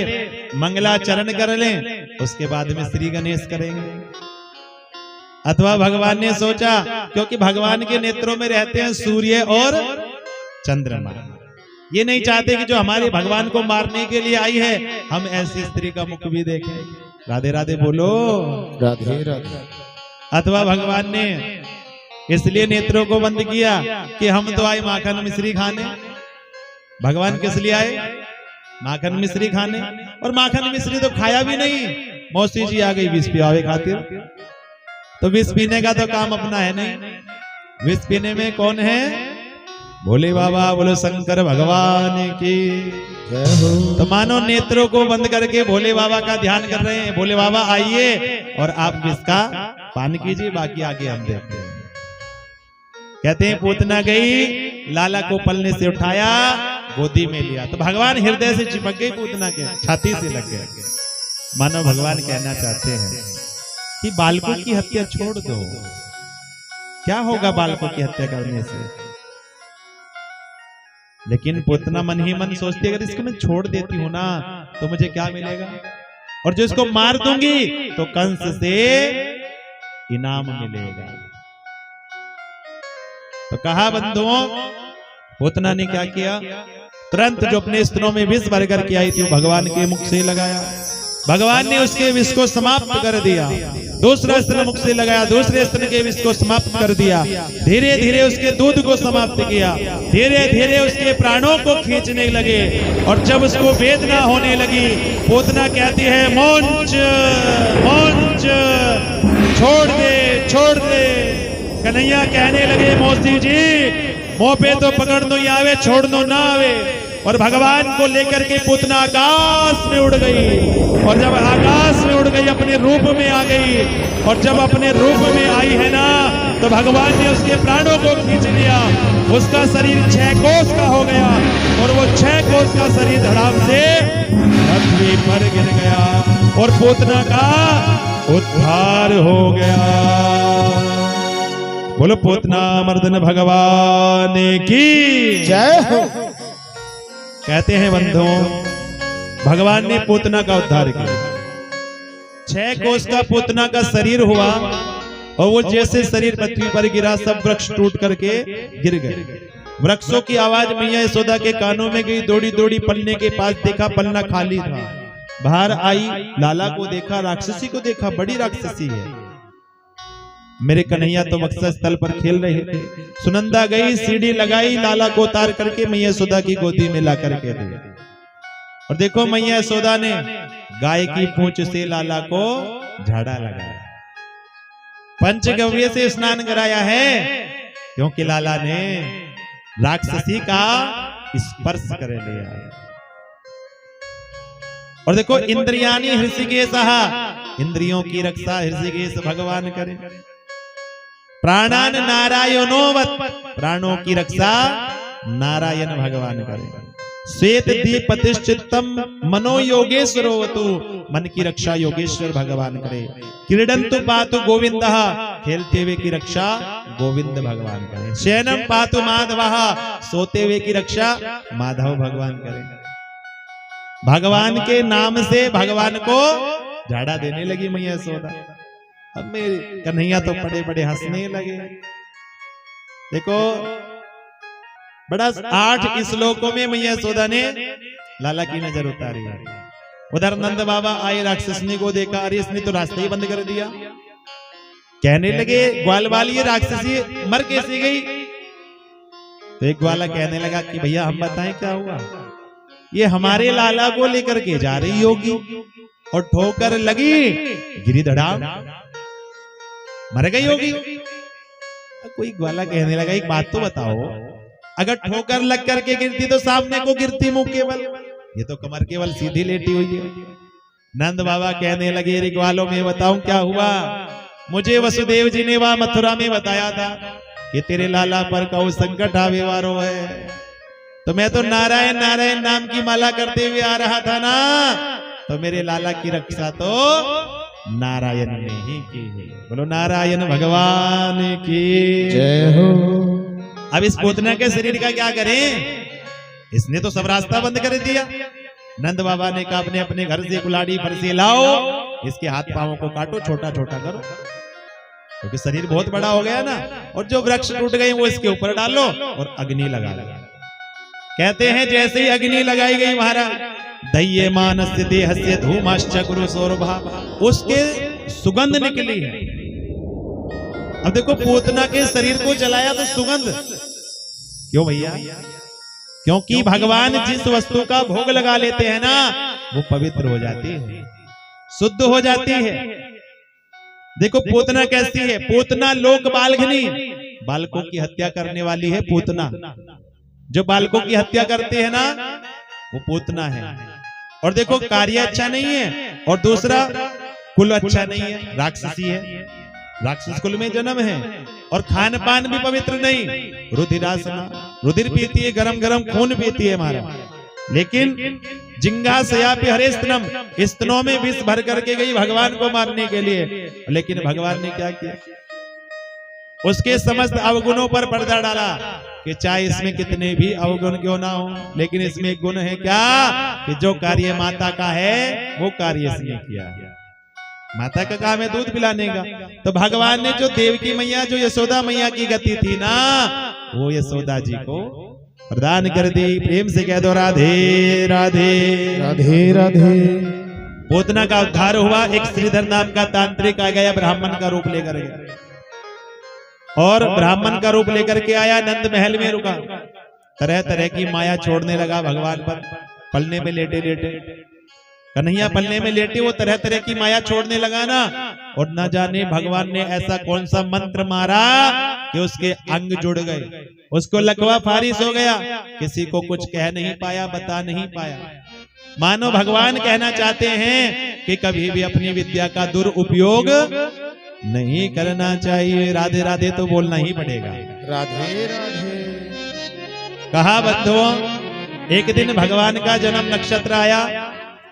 मंगलाचरण कर लें, उसके बाद में श्री गणेश करेंगे। अथवा भगवान ने सोचा क्योंकि भगवान के नेत्रों में रहते हैं सूर्य और चंद्रमा, ये नहीं चाहते कि जो हमारे भगवान को मारने के लिए आई है हम ऐसी स्त्री का मुख भी देखें। राधे राधे बोलो, राधे राधे। अथवा भगवान ने इसलिए नेत्रों को बंद किया कि हम तो आए माखन मिश्री खाने। भगवान किस लिए आए, माखन मिश्री खाने, और माखन मिश्री तो खाया भी नहीं, मौसी जी आ गई विष पियावे खातिर, तो विष पीने का तो काम अपना है नहीं। विष पीने में कौन है, भोले बाबा, बोलो शंकर भगवान की जय हो। तो मानो नेत्रों को बंद करके भोले बाबा का ध्यान कर रहे हैं। भोले बाबा आइए और आप इसका पान कीजिए, बाकी आगे हम देखते हैं। कहते हैं पूतना गई, लाला को पलने से उठाया, गोदी में लिया, तो भगवान हृदय से चिपक गई पूतना के, छाती से लग गए। मानो भगवान कहना चाहते हैं कि बालकों की हत्या छोड़ दो, क्या होगा बालकों की हत्या करने से। लेकिन पूतना मन ही मन सोचती अगर इसको मैं छोड़ देती हूं ना तो मुझे क्या मिलेगा, और जो इसको मार दूंगी तो कंस से इनाम मिलेगा। तो कहा बंधुओं, पूतना ने क्या किया, तुरंत जो अपने स्तनों में विष भर करके आई थी वो भगवान के मुख से लगाया। भगवान ने उसके विष को समाप्त कर दिया। दूसरा स्तन मुख से लगाया, दूसरे स्तन के विष को समाप्त कर दिया। धीरे धीरे उसके दूध को समाप्त किया, धीरे धीरे उसके प्राणों को खींचने लगे। और जब उसको वेदना होने लगी, पूतना कहती है मोंच मोंच, छोड़ दे छोड़ दे। कन्हैया कहने लगे मौसी जी मुंह पे तो पकड़ दो ही आवे, छोड़ दो ना आवे। और भगवान को लेकर के पूतना आकाश में उड़ गई, और जब आकाश में उड़ गई अपने रूप में आ गई, और जब अपने रूप में आई है ना तो भगवान ने उसके प्राणों को खींच लिया। उसका शरीर 6 कोस का हो गया, और वो 6 कोस का शरीर धड़ाम से पृथ्वी पर गिर गया, और पूतना का उद्धार हो गया। बोलो पूतना मर्दन भगवान की जय हो। कहते हैं बंधुओं, भगवान ने पूतना का उद्धार किया। 6 कोस का पूतना का शरीर हुआ, और वो जैसे शरीर पृथ्वी पर गिरा सब वृक्ष टूट करके गिर गए। वृक्षों की आवाज मैया यशोदा के कानों में गई। दौड़ी दौड़ी पलने के पास देखा, पलना खाली था। बाहर आई, लाला को देखा, राक्षसी को देखा, बड़ी राक्षसी है। मेरे कन्हैया तो मकसद स्थल पर खेल रहे थे। सुनंदा गई, सीढ़ी लगाई, लाला को उतार करके मैया यशोदा की गोदी में ला करके दी। और देखो मैया यशोदा ने गाय की पूंछ से लाला को झाड़ा लगाया, पंचगव्य से स्नान कराया है, क्योंकि लाला ने राक्षसी का स्पर्श कर लिया। और देखो इंद्रियानी हृषिकेशः, इंद्रियों की रक्षा हृषिकेश भगवान करे। प्राणान नारायणोवत, प्राणों की रक्षा नारायण भगवान करे। श्वेत दीपतिश्चित्तम मनो योगेश्वरोवतु, मन की रक्षा योगेश्वर भगवान करे। क्रीडन्तु पातु गोविंदः, खेलते हुए की रक्षा गोविंद भगवान करे। शयनम पातु माधवः, सोते हुए की रक्षा माधव भगवान करे। भगवान के नाम से भगवान को झाड़ा देने लगी मैया यशोदा। अब मेरे कन्हैया तो बड़े बड़े हंसने लगे। देखो बड़ा 8 श्लोकों में मैया यशोदा ने लाला की नजर उतारी। उधर नंद बाबा आए, राक्षसनी को देखा, अरे इसने तो रास्ता ही बंद कर दिया। कहने लगे ग्वाल वाली राक्षसी मर कैसे गई? तो एक ग्वाला कहने लगा कि भैया हम बताएं क्या हुआ। ये हमारे लाला को लेकर के जा रही होगी और ठोकर लगी, गिरी धड़ाम, मर गई होगी। कोई ग्वाला कहने लगा एक बात तो बताओ, अगर ठोकर लग करके गिरती तो सामने को गिरती मुंह केवल, ये तो कमर केवल सीधी लेटी हुई है। नंद बाबा कहने लगे रे ग्वालों में बताऊं क्या हुआ। मुझे वसुदेव जी ने वहां मथुरा में बताया था कि तेरे लाला पर कौ संकट आवे वारो है, तो मैं तो नारायण नारायण नाम की माला करते हुए आ रहा था ना, तो मेरे लाला की रक्षा तो नारायण ने ही की है। बोलो नारायण भगवान की जय हो। अब इस पोतना के शरीर का क्या करें? इसने तो सब रास्ता बंद कर दिया। नंद बाबा ने कहा अपने अपने घर से कुलाड़ी फरसी लाओ, इसके हाथ पांवों को काटो, छोटा छोटा करो, क्योंकि शरीर बहुत बड़ा हो गया ना। और जो वृक्ष टूट गए वो इसके ऊपर डालो और अग्नि लगा लगा। कहते हैं जैसे ही अग्नि लगाई गई महाराज, दह्ये मानस्य देहस्य धूमाश्च गुरु सौरभा, उसके सुगंध निकली है। अब देखो पूतना के शरीर को जलाया तो सुगंध क्यों भैया? क्योंकि भगवान जिस वस्तु का भोग लगा लेते हैं ना, वो पवित्र हो जाती है, शुद्ध हो जाती है। देखो पूतना कैसी है? पूतना लोक बालघनी, बालकों की हत्या करने वाली है पूतना। जो बालकों की हत्या करते हैं ना, वो पूतना है। और देखो कार्य अच्छा नहीं है, और दूसरा कुल अच्छा नहीं है, राक्षसी है, राक्षस कुल में जन्म है। और खान पान भी पवित्र नहीं, रुधिरासना, रुधिर पीती है, गरम गरम खून पीती है हमारा। लेकिन जिंगा सयापि हरे स्तनम, स्तनों में विष भर करके गई भगवान को मारने के लिए। लेकिन भगवान ने क्या किया? उसके समस्त अवगुणों पर पर्दा डाला कि चाहे इसमें कितने भी अवगुण क्यों ना हो, लेकिन इसमें एक गुण है क्या कि जो कार्य माता का है वो कार्य इसने किया। माता का काम है दूध पिलाने का, तो भगवान ने जो देवकी मैया, जो यशोदा मैया की गति थी ना, वो यशोदा जी को प्रदान कर दी। प्रेम से कह दो राधे राधे राधे राधे। पूतना का उद्धार हुआ। एक श्रीधर नाम का तांत्रिक आ गया, ब्राह्मण का रूप लेकर गया, और ब्राह्मण का रूप लेकर के आया, नंद महल में रुका, तरह तरह की माया छोड़ने लगा भगवान पर। पलने में लेटे लेटे कन्हैया पलने में लेटे वो तरह तरह की माया छोड़ने लगा ना, और न जाने भगवान ने ऐसा कौन सा मंत्र मारा कि उसके अंग जुड़ गए, उसको लकवा फारिश हो गया, किसी को कुछ कह नहीं पाया, बता नहीं पाया। मानो भगवान कहना चाहते हैं कि कभी भी अपनी विद्या का दुरुपयोग नहीं करना चाहिए। राधे राधे तो बोलना ही पड़ेगा। राधे राधे। कहा बंधुओं, एक दिन भगवान का जन्म नक्षत्र आया,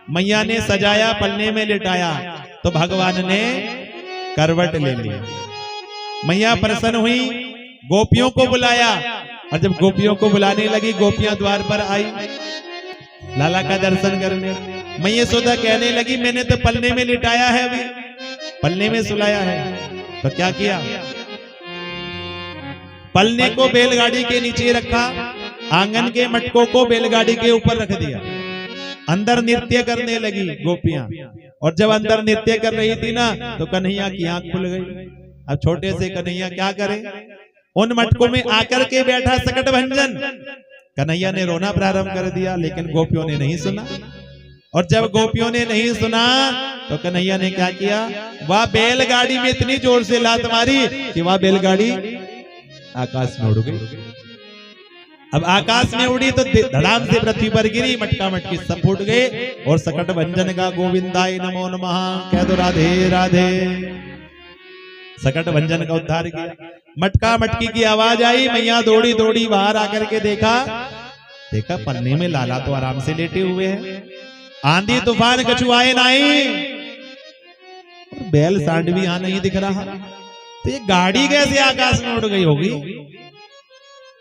मैया ने सजाया, पलने में लिटाया, तो भगवान ने करवट ले ली। मैया प्रसन्न हुई, गोपियों को बुलाया, और जब गोपियों को बुलाने लगी, गोपियां द्वार पर आई लाला का दर्शन करने। मैया यशोदा कहने लगी मैंने तो पलने में लिटाया है, अभी पलने में सुलाया है। तो क्या किया? पलने को बैलगाड़ी के नीचे रखा, आंगन के मटकों को बैलगाड़ी के ऊपर रख दिया, अंदर नृत्य करने लगी गोपियां। और जब अंदर नृत्य कर रही थी ना, तो कन्हैया की आंख खुल गई। अब छोटे से कन्हैया क्या करे, उन मटकों में आकर के बैठा सकट भंजन। कन्हैया ने रोना प्रारंभ कर दिया, लेकिन गोपियों ने नहीं सुना। और जब गोपियों ने नहीं सुना तो कन्हैया ने क्या किया, वह बैलगाड़ी में इतनी जोर से लात मारी कि वह बैलगाड़ी आकाश में उड़ गई। अब आकाश में उड़ी तो धड़ाम से पृथ्वी पर गिरी, मटका मटकी सब फूट गए। और सकट भंजन का गोविंदाय नमो नमः कह दो राधे राधे। सकट भंजन का उद्धार किया। मटका मटकी की आवाज आई, मैया दौड़ी दौड़ी बाहर आकर के देखा पन्ने में लाला तो आराम से लेटे हुए हैं। आंधी तूफान कछुआए नहीं, बैल सांड भी यहां नहीं दिख रहा, तो ये गाड़ी कैसे आकाश में उड़ गई होगी।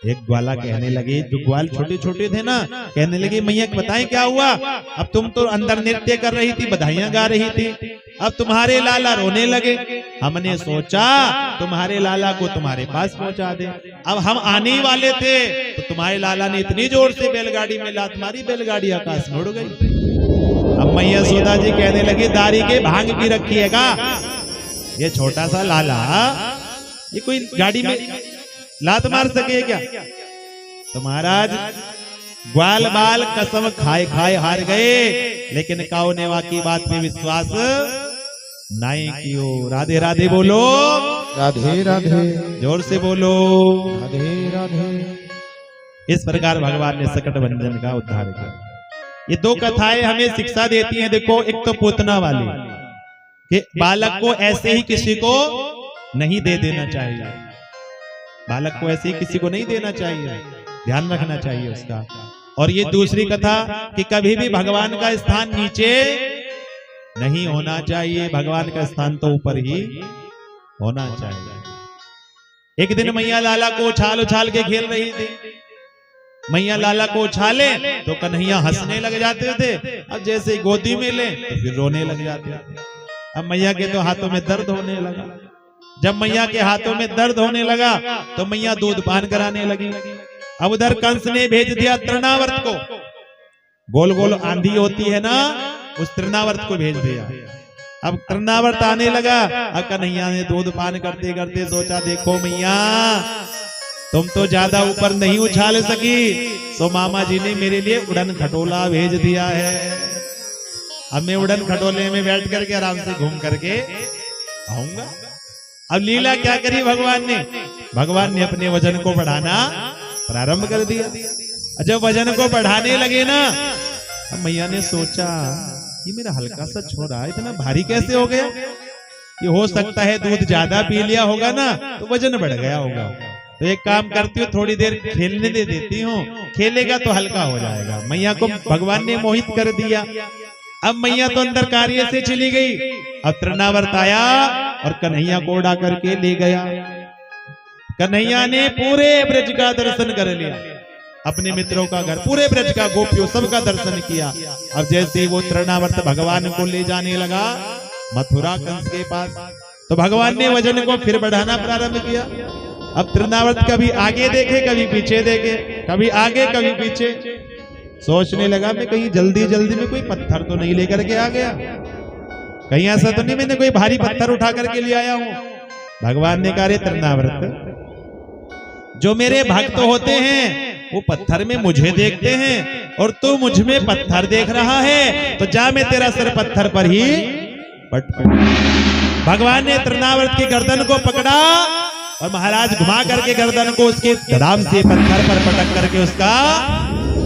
एक ग्वाला कहने लगे, जो ग्वाल छोटे छोटे थे ना, कहने लगे मैया बताएं क्या हुआ। अब तुम तो अंदर नृत्य कर रही थी, बधाइयां गा रही थी, अब तुम्हारे लाला रोने लगे। हमने सोचा तुम्हारे लाला को तुम्हारे पास पहुंचा दे। अब हम आने ही वाले थे तो तुम्हारे लाला ने इतनी जोर से बैलगाड़ी में लात मारी, बैलगाड़ी आकाश में उड़ गई। अब मैया सोदा जी कहने लगी, दारी के भांग पी रखी है का, ये छोटा सा लाला ये कोई गाड़ी में लात मार सके क्या। तो महाराज ग्वाल बाल कसम खाए खाए हार गए, लेकिन काऊ ने वाकी बात में विश्वास नहीं कियो। राधे राधे बोलो, राधे राधे, जोर से बोलो, राधे राधे। इस प्रकार भगवान ने सकट भंजन का उद्धार किया। ये दो कथाएं हमें शिक्षा देती हैं। देखो, एक तो पूतना वाली कि बालक को ऐसे ही किसी को नहीं दे देना चाहिए, बालक को ऐसे ही किसी को नहीं देना चाहिए, ध्यान रखना चाहिए उसका। और ये दूसरी कथा कि कभी भी भगवान का स्थान नीचे नहीं होना चाहिए, भगवान का स्थान तो ऊपर ही होना चाहिए। एक दिन मैया लाला को उछाल उछाल के खेल रही थी। मैया लाला को उछाले तो कन्हैया हंसने लग जाते थे, अब जैसे गोदी में ले तो फिर रोने लग जाते थे। अब मैया के तो हाथों में दर्द होने लगा। जब मैया के हाथों में दर्द होने लगा तो मैया दूध पान कराने लगी। अब उधर कंस ने भेज दिया तृणावर्त को, गोल गोल आंधी होती है ना, उस तृणावर्त को भेज दिया। अब तृणावर्त आने लगा। अब कन्हैया ने दूध पान करते करते सोचा, देखो मैया तुम तो ज्यादा ऊपर नहीं उछाल सकी, तो मामा जी ने मेरे लिए उड़न खटोला भेज दिया है। अब मैं उड़न खटोले में बैठ करके आराम से घूम करके आऊंगा। अब लीला क्या करी भगवान ने, भगवान ने अपने वजन को बढ़ाना प्रारंभ कर दिया। जब वजन को बढ़ाने लगे ना, अब मैया ने सोचा ये मेरा हल्का सा छोरा इतना भारी कैसे हो गया। ये हो सकता है दूध ज्यादा पी लिया होगा ना, तो वजन बढ़ गया होगा। तो एक काम करती हूँ, थोड़ी देर खेलने दे देती हूँ, खेलेगा तो हल्का हो जाएगा। मैया को भगवान ने मोहित कर दिया। अब मैया तो अंदर कार्य से चली गई। अब तृणावर्त आया और कन्हैया को उड़ा करके ले गया। कन्हैया ने पूरे ब्रज का दर्शन कर लिया, अपने मित्रों का घर, पूरे ब्रज का, गोपियों सबका दर्शन किया। अब जैसे वो तृणावर्त भगवान को ले जाने लगा मथुरा कंस के पास, तो भगवान ने वजन को फिर बढ़ाना प्रारंभ किया। अब तृणावर्त कभी आगे देखे, कभी पीछे देखे, कभी आगे कभी पीछे। सोचने लगा मैं कहीं जल्दी जल्दी में कोई पत्थर तो नहीं लेकर के आ गया, कहीं ऐसा तो नहीं मैंने कोई भारी पत्थर उठा करके ले आया हूं। भगवान ने कहा, रे तृणावर्त, जो मेरे भक्त होते हैं वो पत्थर में मुझे देखते हैं और तू मुझ में पत्थर देख रहा है, तो जा मैं तेरा सिर पत्थर पर ही पट। भगवान ने तृणावर्त की गर्दन को पकड़ा और महाराज घुमा करके गर्दन को उसके धड़ाम से पत्थर पर पटक करके उसका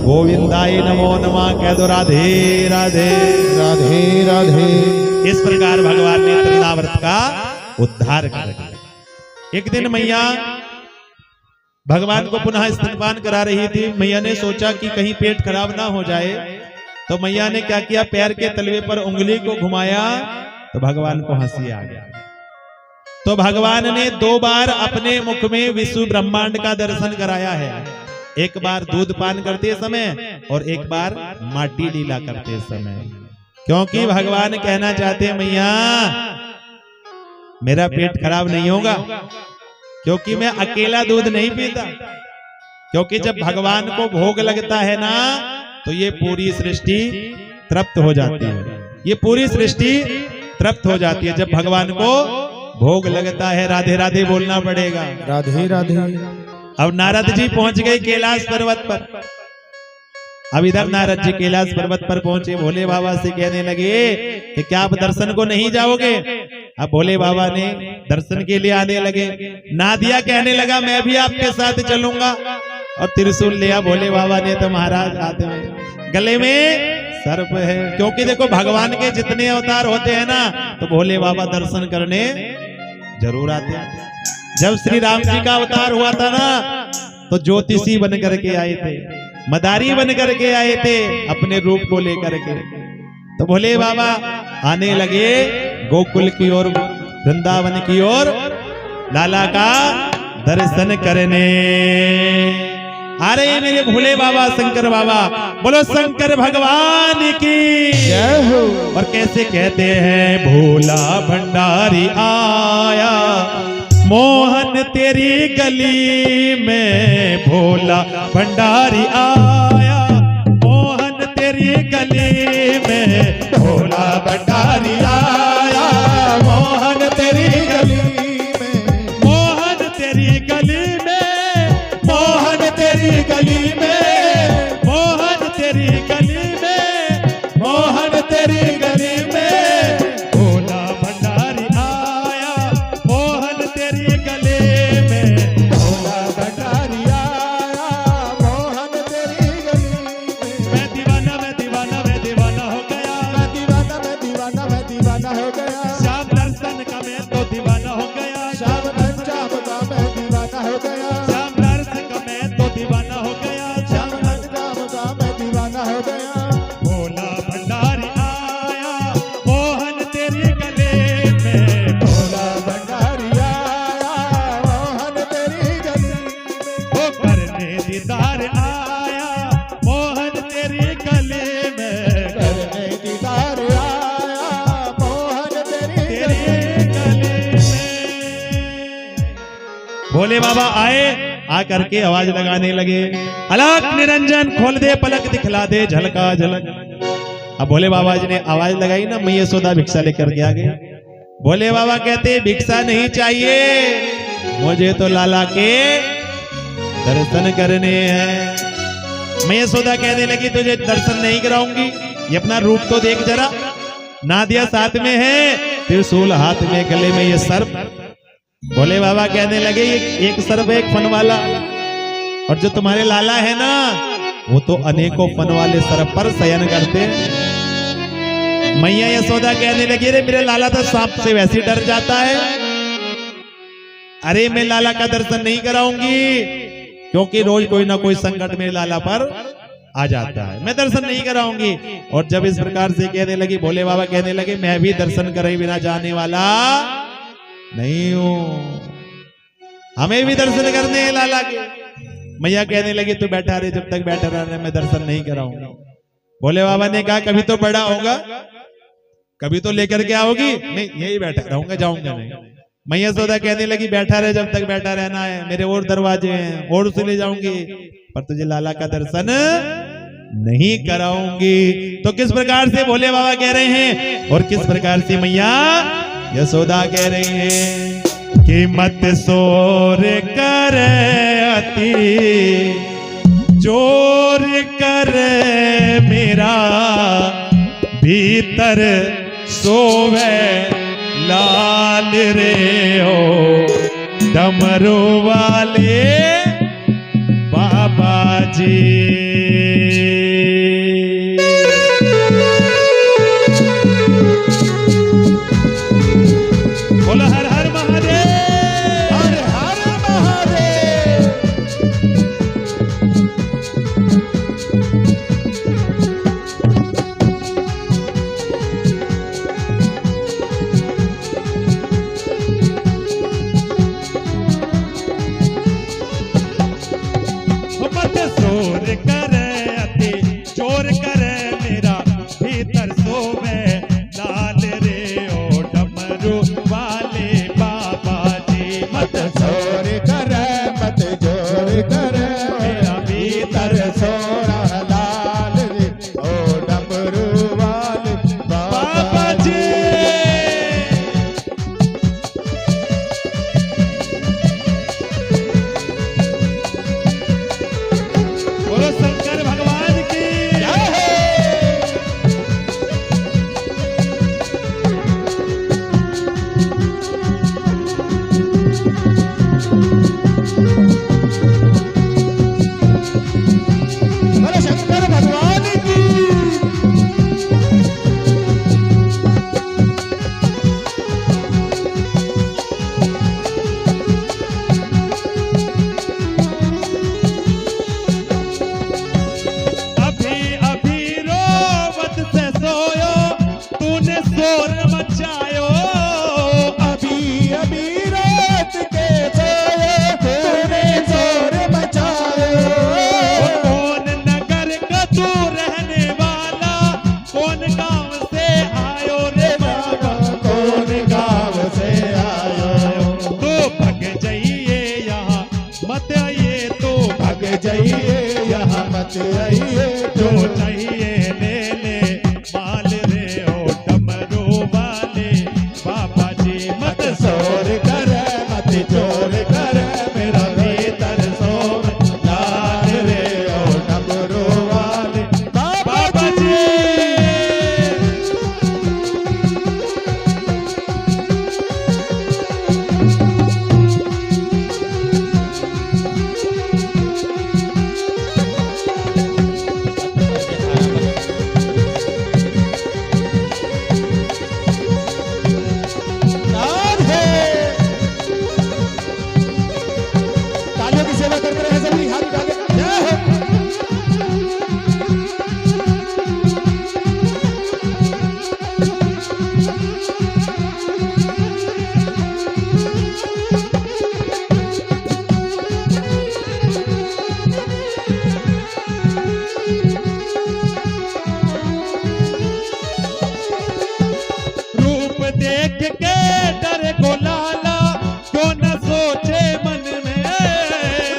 गोविंदाय नमो नमः कह दो, राधे राधे, राधे राधे। इस प्रकार भगवान ने तृणावर्त का उद्धार कर दिया। एक दिन मैया भगवान को पुनः स्तनपान करा रही थी। मैया ने सोचा कि कहीं पेट खराब ना हो जाए, तो मैया ने क्या किया, पैर के तलवे पर उंगली को घुमाया तो भगवान को हंसी आ गया। तो भगवान ने 2 बार अपने मुख में विश्व ब्रह्मांड का दर्शन कराया है, एक बार दूध पान करते समय और एक बार माटी लीला करते समय, क्योंकि भगवान कहना चाहते हैं मैया मेरा पेट खराब नहीं होगा, क्योंकि मैं अकेला दूध नहीं पीता। क्योंकि जब भगवान को भोग लगता है ना, तो ये पूरी सृष्टि तृप्त हो जाती है, ये पूरी सृष्टि तृप्त हो जाती है जब भगवान को भोग लगता है, राधे राधे बोलना पड़ेगा। राधे राधे। अब नारद जी पहुंच गए कैलाश पर्वत पर। अब इधर नारद जी कैलाश पर्वत पर पहुंचे, भोले बाबा से कहने लगे कि क्या आप दर्शन को नहीं जाओगे? अब भोले बाबा ने दर्शन के लिए आने लगे। नादिया कहने लगा मैं भी आपके साथ चलूंगा, और त्रिशूल लिया भोले बाबा ने। तो महाराज हाथ में गले में सर्प है, क्योंकि देखो भगवान के जितने अवतार होते हैं ना, तो भोले बाबा दर्शन करने जरूर आते हैं। जब श्री राम जी का अवतार हुआ था ना, तो ज्योतिषी बन करके आए थे, मदारी बन करके आए थे अपने रूप को लेकर के। तो भोले बाबा आने लगे गोकुल की ओर, वृंदावन की ओर, लाला का दर्शन करने। अरे मेरे भोले बाबा शंकर बाबा, बोलो शंकर भगवान की जय हो। और कैसे कहते हैं, भोला भंडारी आया मोहन तेरी गली में, भोला भंडारी आया मोहन तेरी गली में, भोला भंडारी आया मोहन तेरी गली में, मोहन तेरी गली में, मोहन तेरी गली में, मोहन तेरी गली में, मोहन तेरी गली में, भोला भंडारी आया मोहन तेरी गली में, भोला भंडारी आया मोहन तेरी गली में। मैं दीवाना मैं दीवाना मैं दीवाना हो गया, मैं दीवाना मैं दीवाना मैं दीवाना हो गया। श्याम दर्शन का मैं तो दीवाना हो गया, श्याम पंजाब का मैं दीवाना हो गया। श्याम दर्शन का मैं तो दीवाना हो गया, श्याम पंजाब का मैं दीवाना हो गया। भोला भंडारी आया मोहन तेरी गली में, भोला भंडारी आया मोहन तेरी गली में। वो करने दीदार आया मोहन तेरी गली में, करने दीदार आया मोहन तेरी तेरी गली में। भोले बाबा आए, आ करके आवाज लगाने लगे, अलग निरंजन खोल दे पलक दिखला दे झलका झलक। अब भोले बाबा जी ने आवाज लगाई ना, मैं यशोदा भिक्षा लेकर के आ गया। भोले बाबा कहते भिक्षा नहीं चाहिए, मुझे तो लाला के दर्शन करने हैं। मैं यशोदा कहने लगी तुझे दर्शन नहीं कराऊंगी, ये अपना रूप तो देख जरा। नादिया साथ में है, त्रिशूल हाथ में, गले में ये सर्प। भोले बाबा कहने लगे ये एक सर्प एक फन वाला, और जो तुम्हारे लाला है ना, वो तो अनेकों फन वाले सर्प पर शयन करते हैं। मैया यशोदा कहने लगी रे मेरे लाला तो सांप से वैसे डर जाता है। अरे मैं लाला का दर्शन नहीं कराऊंगी, क्योंकि रोज कोई ना कोई संकट मेरे लाला पर आ जाता है, मैं दर्शन नहीं कराऊंगी। और जब इस प्रकार से कहने लगी, भोले बाबा कहने लगे मैं भी दर्शन करे बिना जाने वाला नहीं हूं, हमें भी दर्शन करने हैं लाला के। मैया कहने लगी तू बैठा रहे, जब तक बैठा रहना मैं दर्शन नहीं कराऊंगा। भोले बाबा ने कहा कभी तो बड़ा होगा, कभी तो लेकर के आओगी। नहीं, यही बैठा रहूंगा, जाऊंगा नहीं। मैया यशोदा कहने लगी बैठा रहे, जब तक बैठा रहना है, मेरे और दरवाजे हैं, और उसे ले जाऊंगी, पर तुझे लाला का दर्शन नहीं कराऊंगी। तो किस प्रकार से भोले बाबा कह रहे हैं, और किस प्रकार से मैया यशोदा कह रही है कि मत शोर कर अति जोर कर मेरा, भीतर सोवे लाल रे हो डमरू वाले बाबा जी। बोलो हर हर महादेव, हर हर महादेव। मत शोर शोर मचायो, अभी अभी रात के सोए तूने शोर मचायो। कौन नगर का तू रहने वाला, कौन गांव से आयो रे बाबा, कौन गाँव से आयो। तो भग जाइए यहाँ मत आइए, तो भग जाइए यहाँ मत आइए, जो चाहिए ले ले माल रे ओ डमरू वाले बाबा जी मत शोर कर मत चोर कर, मेरा भीतर सोर लाल रे ओ डमरू वाले बाबा जी। याद है। तालियों की सेवा करते रहे सभी, हाथ उठा के जय हो। रूप देख के डर को लाला, क्यों न सोचे मन में,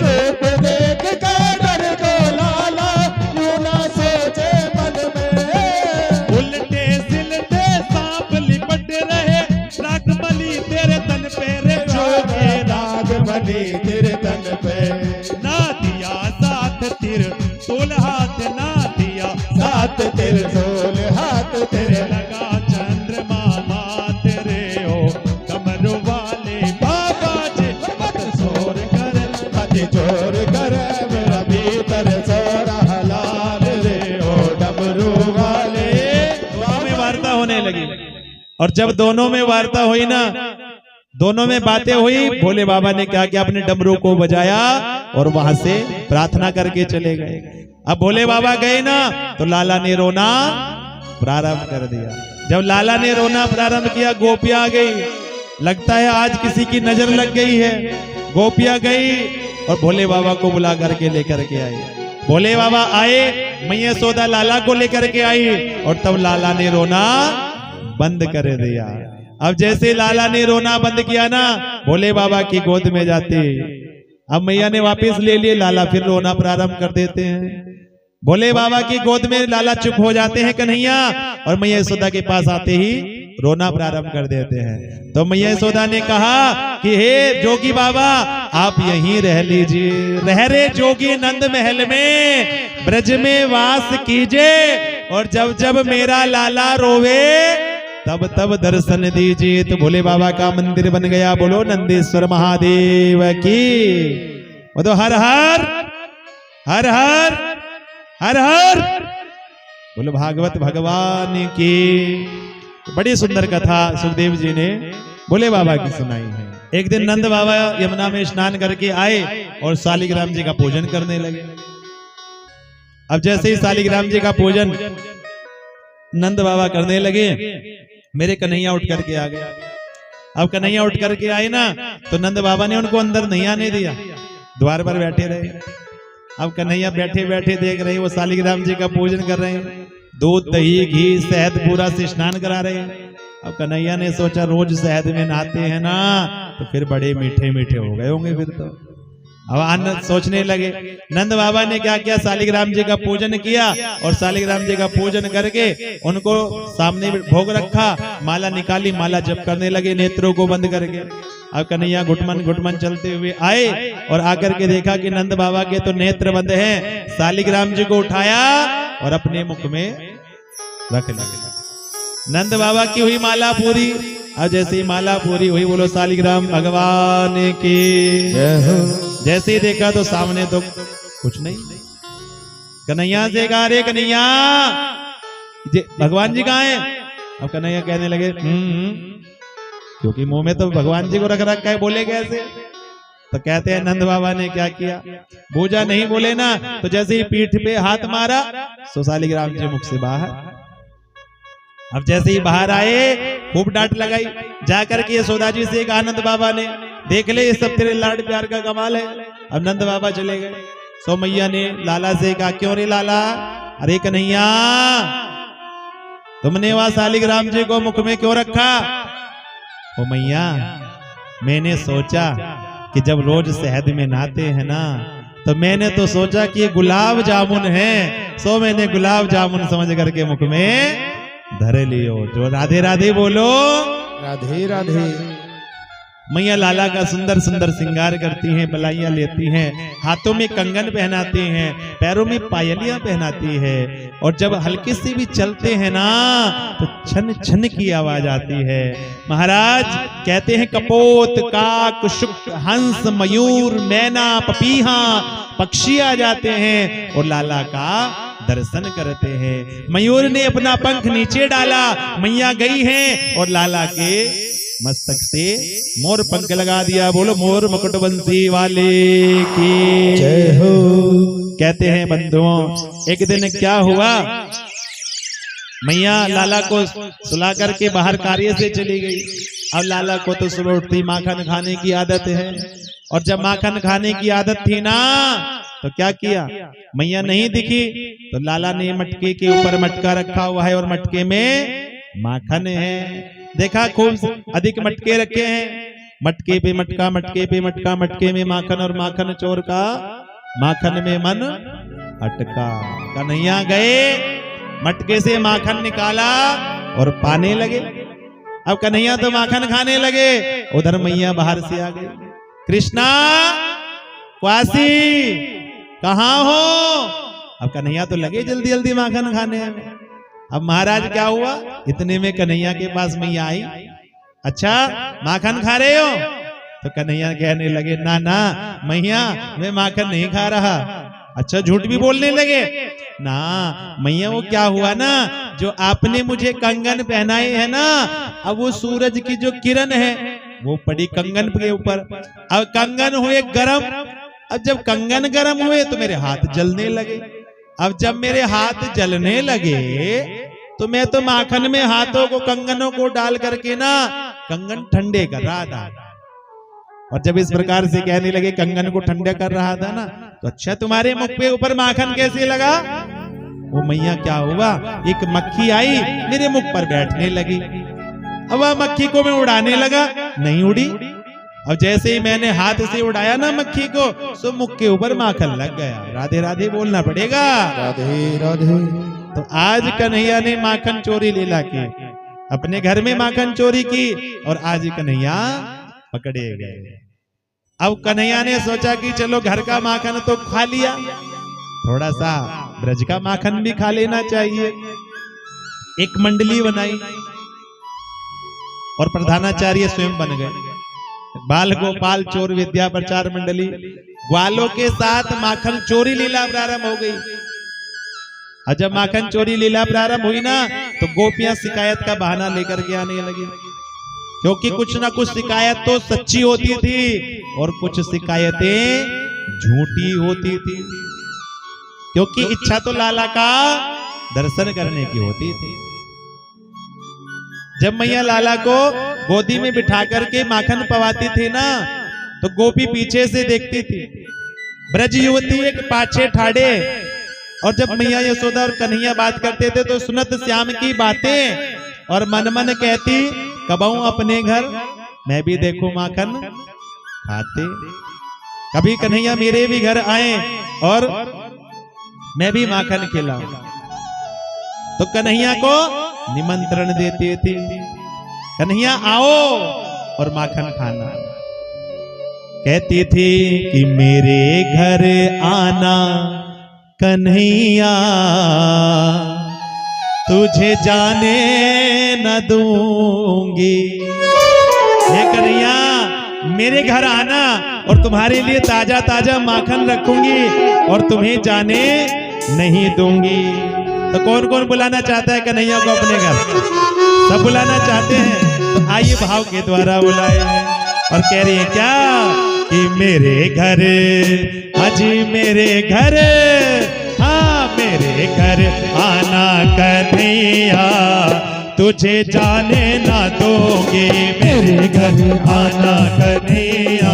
रूप देख के डर को लाला, यूं ना सोचे मन में। उल्टे सिलटे सांप लिपट रहे, राख बली तेरे तन पे रे जोगे, राग बली तेरे तन पे, ना दिया साथ तिर तोल हाथ, ना दिया साथ तेरे सोल हाथ तेरे लगा चंद्रमा मात रे ओ डमरू वाले बाबा जी मत शोर कर, मत चोर कर, मेरा भीतर सोरा हलाल रे ओ डमरू वाले। दोनों में वार्ता होने लगी, और जब दोनों में वार्ता हुई ना, दोनों में बातें हुई, भोले बाबा ने क्या किया, अपने डमरू को बजाया और वहां से प्रार्थना करके चले गए। अब भोले बाबा गए ना, तो लाला ने रोना प्रारंभ कर दिया। जब लाला ने रोना प्रारंभ किया, गोपियां आ गई, लगता है आज किसी की नजर लग गई है। गोपियां गई और भोले बाबा को बुला करके लेकर के आई। भोले बाबा आए, मैया यशोदा लाला को लेकर के आई, और तब लाला ने रोना बंद कर दिया। अब जैसे लाला ने रोना बंद किया ना, भोले बाबा की गोद में जाते, अब मैया ने वापस ले लिए, लाला फिर रोना प्रारंभ कर देते हैं। भोले बाबा की गोद में लाला चुप हो जाते हैं कन्हैया, और मैया यशोदा के पास आते ही रोना प्रारंभ कर देते हैं। तो मैया यशोदा ने कहा कि हे जोगी बाबा, आप यहीं रह लीजिए, रह रे जोगी नंद महल में ब्रज में वास कीजिए, और जब जब मेरा लाला रोवे तब तब दर्शन दीजिए। तो भोले बाबा का मंदिर बन गया। बोलो नंदेश्वर महादेव की। वो तो हर हर हर हर हर हर बोलो भागवत भगवान की। बड़ी सुंदर कथा सुखदेव जी ने भोले बाबा की सुनाई है। एक दिन नंद बाबा यमुना में स्नान करके आए और शालिग्राम जी का पूजन करने लगे। अब जैसे ही शालिग्राम जी का पूजन नंद बाबा करने लगे, मेरे कन्हैया उठ करके आ गया। अब कन्हैया उठ करके आए ना, तो नंद बाबा ने उनको अंदर नहीं आने दिया, द्वार पर बैठे रहे। अब कन्हैया बैठे बैठे देख रहे, वो शालिग्राम जी का पूजन कर रहे हैं, दूध दही घी शहद पूरा से स्नान करा रहे हैं। अब कन्हैया ने सोचा रोज शहद में नहाते हैं ना, तो फिर बड़े मीठे मीठे हो गए होंगे फिर तो। अब आनंद सोचने लगे। नंद बाबा ने क्या किया, शालिग्राम जी का पूजन किया, और शालिग्राम जी का पूजन करके उनको सामने भोग रखा, माला निकाली, माला जप करने लगे नेत्रों को बंद करके। अब कन्हैया घुटमन घुटमन चलते हुए आए और आकर के देखा कि नंद बाबा के तो नेत्र बंद हैं। शालिग्राम जी को उठाया और अपने मुख में रख लिया। नंद बाबा की हुई माला पूरी। अब जैसे ही माला पूरी हुई, बोलो शालिग्राम भगवान की। जैसे ही देखा तो सामने तो कुछ नहीं। कन्हैया से कहा, रे कन्हैया भगवान जी कहाँ हैं? अब कन्हैया कहने लगे क्योंकि मुंह में तो भगवान जी को रख रखा है, बोले कैसे? तो कहते हैं नंद बाबा ने क्या किया, पूजा नहीं बोले ना, तो जैसे ही पीठ पे हाथ मारा, तो शालिग्राम जी मुख से बाहर। अब जैसे ही बाहर आए खूब डांट लगाई, जाकर के यशोदा जी से एक आनंद बाबा ने, देख ले ये सब तेरे लाड प्यार का कमाल है। अब नंद बाबा चले गए। सो मैया ने लाला से कहा, क्यों रे लाला? अरे कन्हैया, तुमने वहां शालिग्राम जी को मुख में क्यों रखा? ओ मैया, मैंने सोचा कि जब रोज शहद में नहाते हैं ना, तो मैंने तो सोचा कि ये गुलाब जामुन है, सो मैंने गुलाब जामुन समझ करके मुख में धरे लियो। जो राधे राधे बोलो। राधे राधे। मैया लाला का सुंदर सुंदर श्रृंगार करती हैं, बलाइयां लेती हैं, हाथों में कंगन पहनाती हैं, पैरों में पायलियां पहनाती है, और जब हल्के से भी चलते हैं ना तो छन छन की आवाज आती है। महाराज कहते हैं कपोत, काक, शुक, हंस, मयूर, मैना, पपीहा पक्षी आ जाते हैं और लाला का दर्शन करते हैं। मयूर ने अपना पंख नीचे डाला, मैया गई हैं और लाला के मस्तक से मोर पंख लगा दिया। बोलो मोर मुकुट बंसी वाले की जय हो। कहते हैं बंधुओं, एक दिन क्या हुआ, मैया लाला को सुला करके बाहर कार्य से चली गई। अब लाला को तो सुबह उठती माखन खाने की आदत है, और जब माखन खाने की आदत थी ना तो क्या किया, मैया नहीं दिखी तो लाला ने मटके के ऊपर मटका रखा हुआ है और मटके में माखन है। देखा खूब अधिक मटके रखे हैं, मटके पे मटका, मटके पे मटका, मटके में माखन, और माखन चोर का माखन में मन अटका। कन्हैया गए, मटके से माखन निकाला और पाने लगे। अब कन्हैया तो माखन खाने लगे, उधर मैया बाहर से आ गई। कृष्णा, क्वासी, कहाँ हो? अब कन्हैया तो लगे जल्दी जल्दी माखन खाने में। अब महाराज क्या हुआ, इतने में कन्हैया के पास मैया आई। अच्छा माखन खा रहे हो? तो कन्हैया कहने लगे, ना ना मैया, मैं माखन नहीं खा रहा। अच्छा झूठ भी बोलने लगे ना मैया, वो क्या हुआ ना, जो आपने मुझे कंगन पहनाए है ना, अब वो सूरज की जो किरण है वो पड़ी कंगन के ऊपर। अब कंगन हुए गरम, अब जब कंगन गरम हुए तो मेरे हाथ जलने लगे। अब जब मेरे हाथ जलने लगे तो मैं तो माखन में हाथों को, कंगनों को डाल करके ना कंगन ठंडे कर रहा था। और जब इस प्रकार से कहने लगे कंगन को ठंडा कर रहा था ना, तो अच्छा तुम्हारे मुख पे ऊपर माखन कैसे लगा? वो मैया क्या हुआ, एक मक्खी आई मेरे मुख पर बैठने लगी। अब वह मक्खी को मैं उड़ाने लगा, नहीं उड़ी। और जैसे ही मैंने हाथ से उड़ाया ना मक्खी को, सो मुख के ऊपर माखन लग गया। राधे राधे बोलना पड़ेगा। राधे राधे। तो आज कन्हैया ने माखन चोरी लीला की, अपने घर में माखन चोरी की, और आज कन्हैया पकड़े गए। अब कन्हैया ने सोचा कि चलो घर का माखन तो खा लिया, थोड़ा सा ब्रज का माखन भी खा लेना चाहिए। एक मंडली बनाई और प्रधानाचार्य स्वयं बन गए। बाल गोपाल चोर विद्या प्रचार मंडली, ग्वालों के साथ माखन चोरी लीला प्रारंभ हो गई। और जब माखन चोरी लीला प्रारंभ हुई ना, तो गोपियां शिकायत का बहाना लेकर के आने लगी, क्योंकि कुछ ना कुछ शिकायत तो सच्ची होती थी और कुछ शिकायतें झूठी होती थी, क्योंकि इच्छा तो लाला का दर्शन करने की होती थी। जब मैया लाला को गोदी में बिठा करके माखन पवाती थी ना, तो गोपी पीछे से देखती थी, ब्रज युवती एक पाछे ठाड़े। और जब मैया यशोदा और कन्हैया बात करते थे तो सुनत श्याम की बातें और मन मन कहती, कब आऊं अपने घर मैं भी देखूं माखन खाते। कभी कन्हैया मेरे भी घर आए और मैं भी माखन खिलाऊं। तो कन्हैया को निमंत्रण देते थे, कन्हैया आओ और माखन खाना। कहती थी कि मेरे घर आना कन्हैया, तुझे जाने न दूंगी। ये कन्हैया मेरे घर आना और तुम्हारे लिए ताजा ताजा माखन रखूंगी और तुम्हें जाने नहीं दूंगी। तो कौन कौन बुलाना चाहता है कन्हैया को अपने घर? सब बुलाना चाहते हैं, तो आइए भाव के द्वारा बुलाए। और कह रही है क्या कि मेरे घर, अजी मेरे घर, हाँ मेरे घर आना कन्हैया, तुझे जाने ना दूंगी मेरे घर आना कन्हैया,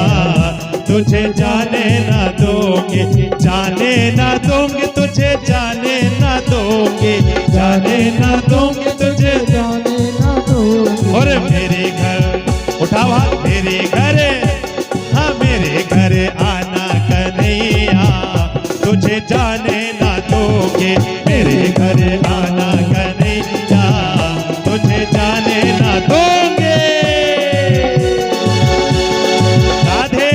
तुझे जाने ना दूंगी, जाने ना दूंगी तुझे, जाने ना दूंगी, जाने ना दूंगी तुझे, जाने ना दूंगी। और मेरे घर उठाओ हाथ, मेरे घर, हाँ मेरे घर आना कन्हैया, तुझे जाने ना दूंगी मेरे घर आना कन्हैया, तुझे जाने ना दूंगी। राधे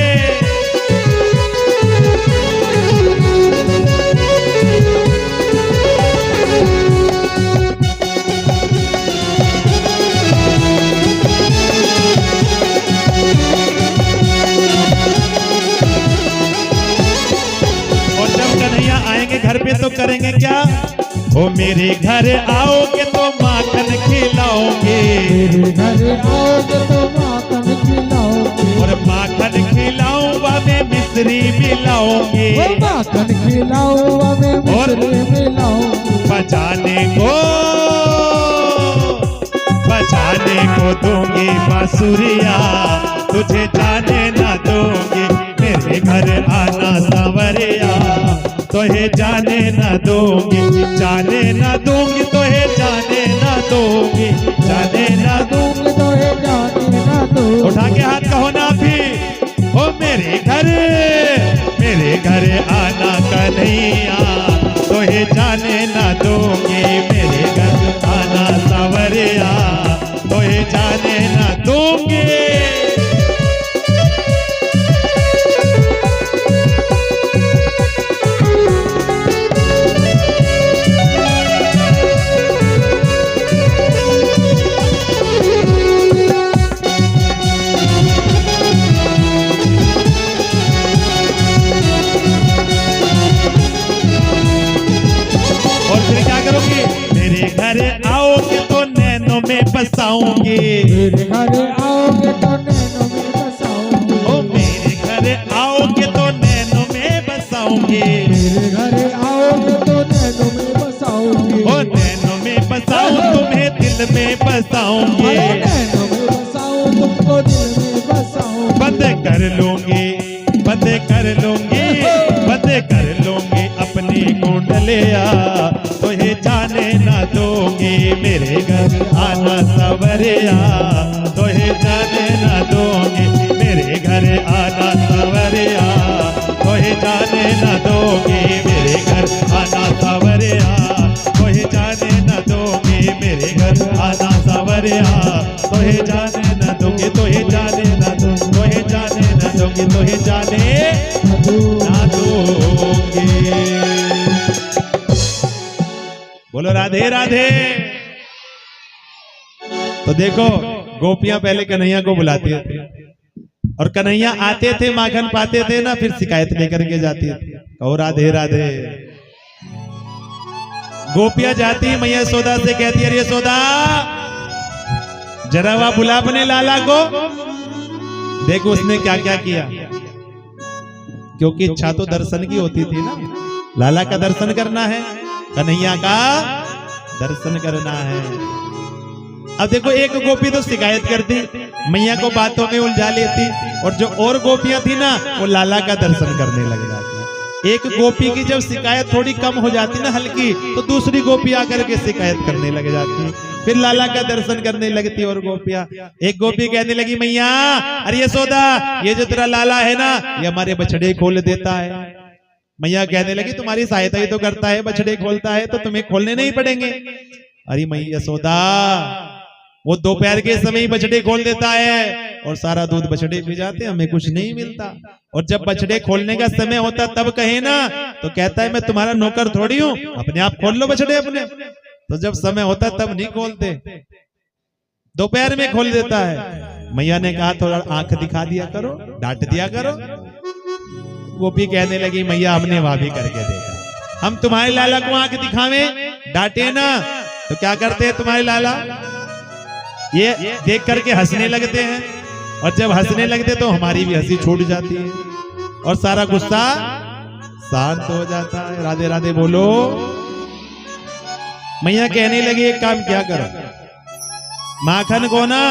घर पे तो करेंगे क्या, ओ मेरे घर आओगे तो माखन खिलाओगे, मेरे घर आओगे तो माखन खिलाओगे, और माखन खिलाऊंगा मैं मिश्री मिलाओगे, माखन खिलाऊंगा मैं मिश्री मिलाऊंगी। बजाने को दूंगी बांसुरिया, तुझे जाने ना दूंगी मेरे घर आना सांवरिया, तोहे जाने ना दूंगी, जाने ना दूंगी तोहे, जाने ना दूंगी, जाने ना दूंगी तोहे, जाने ना दूंगी। उठा के हाथ कहो ना भी, ओ मेरे घर आना कन्हैया, तोहे जाने ना दूंगी मेरे घर आना सांवरिया, तोहे जाने ना दूंगी। मेरे घर आओगे तो नैनों में बसाऊंगी, मेरे घर आओगे तो नैनों में बसाऊंगी, ओ मेरे घर आओगे तो नैनों में बसाऊंगी, मेरे घर आओगे तो नैनों में बसाऊंगी, ओ नैनों में बसाऊं तुम्हें दिल में बसाऊंगी, नैनों में बसाऊं तुमको दिल में बसाऊं। बंद कर लूंगी, बंद कर लूंगी, बंद कर लूंगी अपनी कुंडलिया, तुझे जाने ना दूंगी मेरे घर आना सांवरिया, तुझे जाने ना दूंगी मेरे घर आना सांवरिया, तुझे जाने ना दूंगी मेरे घर आना सांवरिया, तुझे जाने ना दूंगी मेरे घर आना सांवरिया, तुझे जाने ना दूंगी, तुझे जाने ना दूंगी, तुझे जाने ना दूंगी, तुझे जाने ना दूंगी। बोलो राधे राधे। तो देखो गोपियां पहले कन्हैया को बुलाती थी, और कन्हैया आते थे माखन पाते थे ना, फिर शिकायत लेकर के जाती थी, कहो राधे राधे। गोपियां जाती मैया यशोदा से कहती है, यशोदा जरा वह बुला अपने लाला को, देखो उसने क्या क्या किया, क्योंकि इच्छा तो दर्शन की होती थी ना, लाला का दर्शन करना है, कन्हैया का दर्शन करना है। अब देखो एक गोपी तो शिकायत करती, मैया को बातों में उलझा लेती, और जो और गोपियां थी ना वो लाला का दर्शन करने लग जाती। एक गोपी की जब शिकायत थोड़ी कम हो जाती ना हल्की, तो दूसरी गोपी आकर के शिकायत करने लग जाती, फिर लाला का दर्शन करने लगती और गोपियां। एक गोपी कहने लगी, मैया अरे यशोदा ये जो तेरा लाला है ना ये हमारे बछड़े खोल देता है। मैया कहने लगी तुम्हारी सहायता ही तो करता है, बछड़े खोलता है तो तुम्हें खोलने नहीं पड़ेंगे। अरे मैया यशोदा वो दोपहर के समय ही बछड़े खोल देता है और सारा दूध बछड़े पी जाते, हमें कुछ नहीं मिलता। और जब बछड़े खोलने का समय होता तब कहे ना तो कहता है मैं तुम्हारा नौकर थोड़ी हूँ, अपने आप खोल लो बछड़े अपने। तो जब समय होता तब नहीं खोलते, दोपहर में खोल देता है। मैया ने कहा थोड़ा आंख दिखा दिया करो, डांट दिया करो। गोपी कहने लगी मैया हमने वहां भी करके देखा, हम तुम्हारे लाला को आंख दिखावे डांटे ना तो क्या करते हैं तुम्हारे लाला, ये देख करके हंसने लगते हैं, और जब हंसने लगते तो हमारी भी हंसी छूट जाती है और सारा गुस्सा शांत हो जाता है। राधे राधे बोलो। मैया कहने लगी एक काम क्या करो, माखन को ना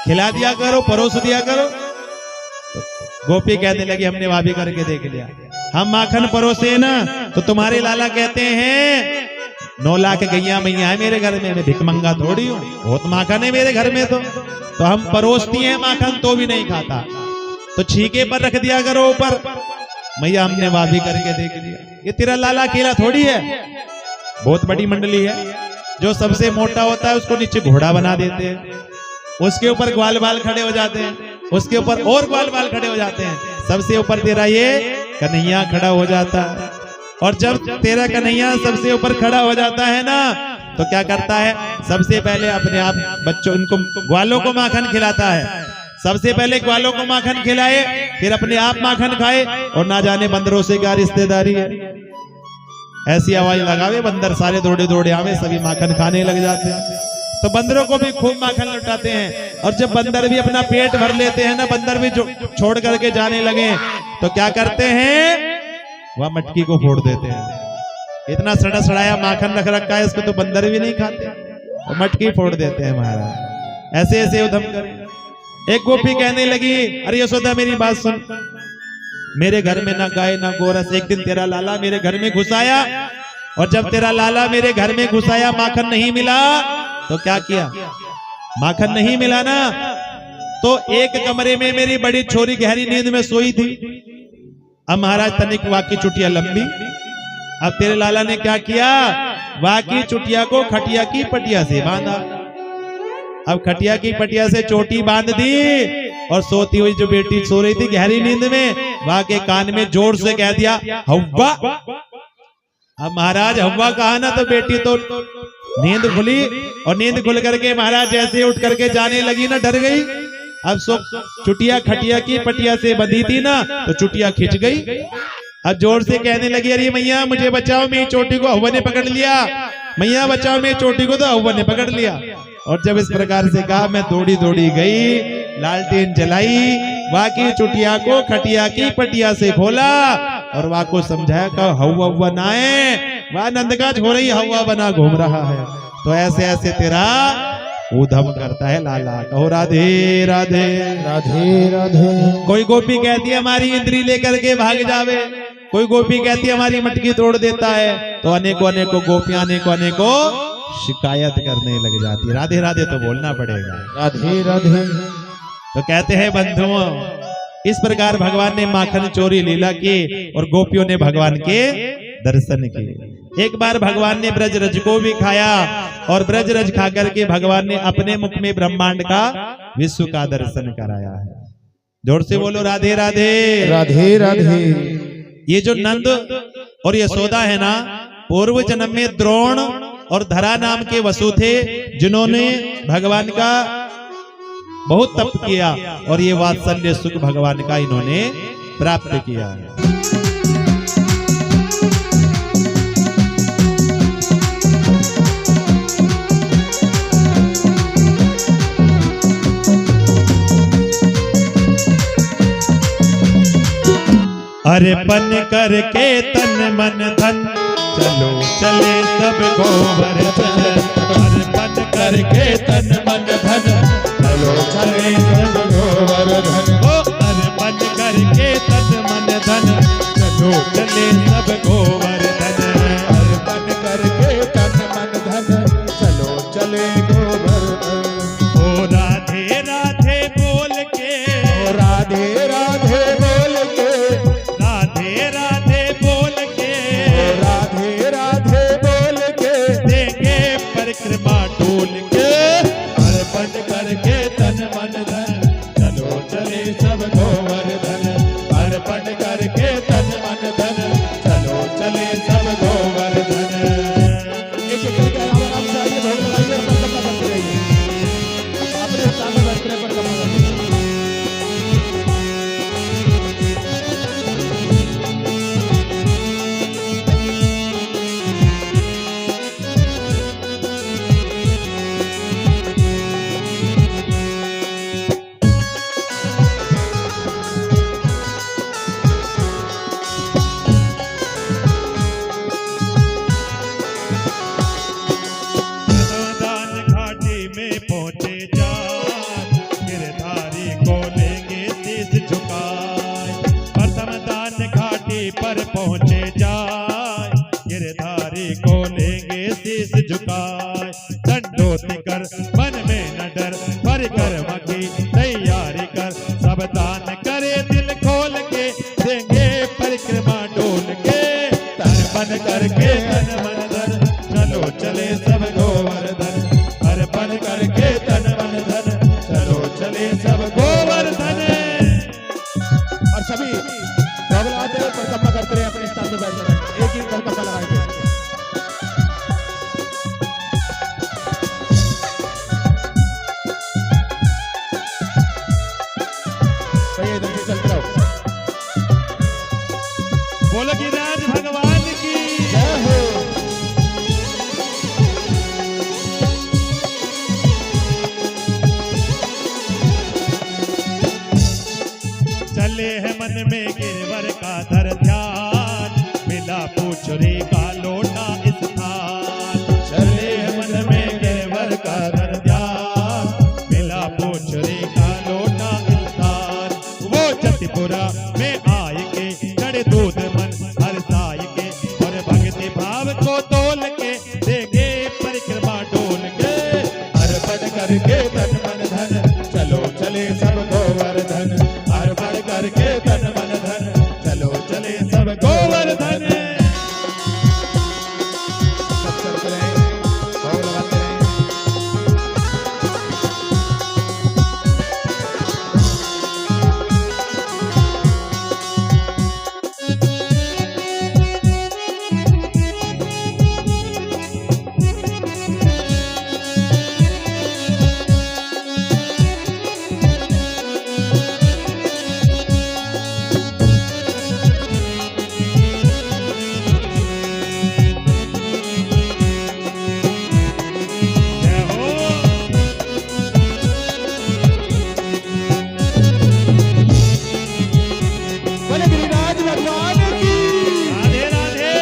खिला दिया करो, परोस दिया करो। गोपी कहने लगी हमने वहां भी करके देख लिया, हम माखन परोसे ना तो तुम्हारे लाला कहते हैं 9 लाख गैया मैया है मेरे घर में, मैं भिखमंगा थोड़ी हूँ, बहुत माखन है मेरे घर में। तो हम परोसती हैं माखन तो भी नहीं खाता, तो छीके पर रख दिया करो ऊपर। मैया हमने वहां भी करके देख लिया। ये तेरा लाला अकेला थोड़ी है, बहुत बड़ी मंडली है। जो सबसे मोटा होता है उसको नीचे घोड़ा बना देते हैं, उसके ऊपर ग्वाल बाल खड़े हो जाते हैं, उसके ऊपर और ग्वाल बाल खड़े हो जाते हैं, सबसे ऊपर तेरा ये कन्हैया खड़ा हो जाता है। और जब तेरा कन्हैया सबसे ऊपर खड़ा हो जाता है ना, तो क्या करता है, सबसे पहले अपने आप बच्चों उनको ग्वालों को माखन खिलाता है। सबसे पहले ग्वालों को माखन खिलाए, फिर अपने आप माखन खाए, और ना जाने बंदरों से क्या रिश्तेदारी है। ऐसी आवाज लगावे बंदर सारे दौड़े दौड़े आवे, सभी माखन खाने लग जाते हैं। तो बंदरों को भी खूब माखन लुटाते हैं। और जब बंदर भी अपना पेट भर लेते हैं ना, बंदर भी छोड़ करके जाने लगे, तो क्या करते हैं, वह मटकी को फोड़ देते हैं। इतना सड़ा सड़ाया माखन रख रखा है, इसको तो बंदर भी नहीं खाते, तो मटकी फोड़ देते हैं महाराज। ऐसे ऐसे उधम करें। एक गोपी कहने लगी, अरे यशोदा मेरी बात सुन, मेरे घर में ना गाय ना गोरस। एक दिन तेरा लाला मेरे घर में घुस आया, और जब तेरा लाला मेरे घर में घुस आया, माखन नहीं मिला, तो क्या किया, माखन नहीं मिला ना, तो एक कमरे में मेरी बड़ी छोरी गहरी नींद में सोई थी। अब महाराज तनिक वाकी चुटिया लंबी, अब तेरे लाला ने क्या किया, वाकी चुटिया को खटिया की पटिया से बांधा। अब खटिया की पटिया से चोटी बांध दी, और सोती हुई जो बेटी सो रही थी गहरी नींद में, वहां के कान में जोर से कह दिया, हव्वा। अब महाराज हव्वा कहा ना, तो बेटी तो नींद खुली, और नींद खुल करके महाराज जैसे उठ करके जाने लगी ना, डर गई। अब चुटिया खटिया की पटिया से बंधी थी ना, तो चुटिया खिंच गई। अब जोर से कहने लगी, अरे मैया मुझे बचाओ, मेरी चोटी को हवा ने पकड़ लिया, मैया बचाओ मेरी चोटी को, तो हवा ने पकड़ लिया। और जब इस प्रकार से कहा, मैं दौड़ी दौड़ी गई, लालटेन जलाई, वाकी चुटिया को खटिया की पटिया से खोला, और वहां को समझाया कि हवा ना है, वह नंदगाज हो रही हवा बना घूम रहा है। तो ऐसे ऐसे तेरा उधम करता है लाला। कहो राधे राधे राधे राधे। कोई गोपी कहती है हमारी इंद्री लेकर के भाग जावे, कोई गोपी कहती है हमारी मटकी तोड़ देता है, तो अनेकों अनेकों गोपियां अनेकों शिकायत करने लग जाती है। राधे राधे तो बोलना पड़ेगा, राधे राधे। तो कहते हैं बंधुओं, इस प्रकार भगवान ने माखन चोरी लीला की, और गोपियों ने भगवान के दर्शन किए। एक बार भगवान ने ब्रज रज को भी खाया, और ब्रज रज खा करके भगवान ने अपने मुख में ब्रह्मांड का विश्व का दर्शन कराया है। जोर से बोलो राधे राधे राधे राधे। ये जो नंद और यशोदा है ना, पूर्व जन्म में द्रोण और धरा नाम के वसु थे, जिन्होंने भगवान का बहुत तप किया, और ये वात्सल्य सुख भगवान का इन्होंने प्राप्त किया। अरे बन करके तन मन धन, चलो चले सब गोवर्धन। अरे बन करके तन मन धन, चलो चले सब गोवर्धन। ओ अरे बन करके तन मन धन, चलो चले सब गोवर्धन। अरे बन करके तन मन धन, चलो चले गोवर्धन। ओ राधे राधे बोल के, ओ राधे राधे बोल के, राधे राधे बोल के, ओ राधे राधे बोल के, देंगे परिक्रमा डोल के। अरे बन करके तन मन धन, चलो चले गिरधारी को लेंगे शीश झुकाए, दंडोत कर मन में न डर, परिक्रमा की तैयारी कर, सब दान करे दिल खोल के, देंगे परिक्रमा डोल के, तन मन करके तन मन धन, चलो चले सब गोवर्धन, अर्पण करके तन मन धन, चलो चले सब गोवर्धन। और सभी गोगलाते हुए परिक्रमा करते रहे, अपने स्थान पर बैठ जाए, एक ही परिक्रमा लगाएंगे। सही है, इधर से चलते रहो। बोलो गिरिराज भगवान की जय हो। चले है मन में गिरवर का धर ध्यान, मिला पूछरी का लोटा स्थान, चले मन में गिरवर का धर ध्यान, मिला पूछरी का लोटा स्थान, वो जतिपुरा में आए के चढ़े दूध मन हर साई के, और भक्ति भाव को तोल के, देंगे परिक्रमा डोल के, अर्पण करके तन मन धन, चलो चले सब गोवर्धन, अर्पण करके तन मन धन, चलो चले सब गोवर्धन। सब चलते रहे, भोग लगाते रहे। जय हो। बोले गिरिराज भगवान की। राधे राधे।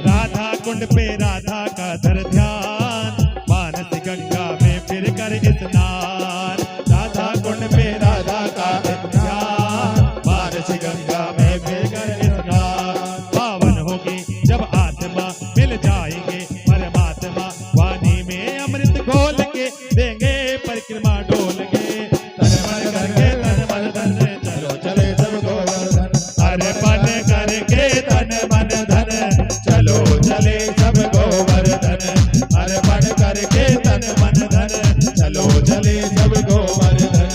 राधा कुंड पे राधा का धर ध्यान, मानस गंगा में फिर कर स्नान, राधा कुंड पे राधा का ध्यान, मानस गंगा में फिर कर स्नान, पावन होगी जब आत्मा मिल जाएंगे परमात्मा, वाणी में अमृत घोल के, देंगे परिक्रमा डोल के, तन मन करके तन मन धन, चलो चले सब गोवर्धन, अर्पण करके तन मन धन, चलो चले सब गोवर्धन, अर्पण करके तन मन धन, चलो चले सब गोवर्धन,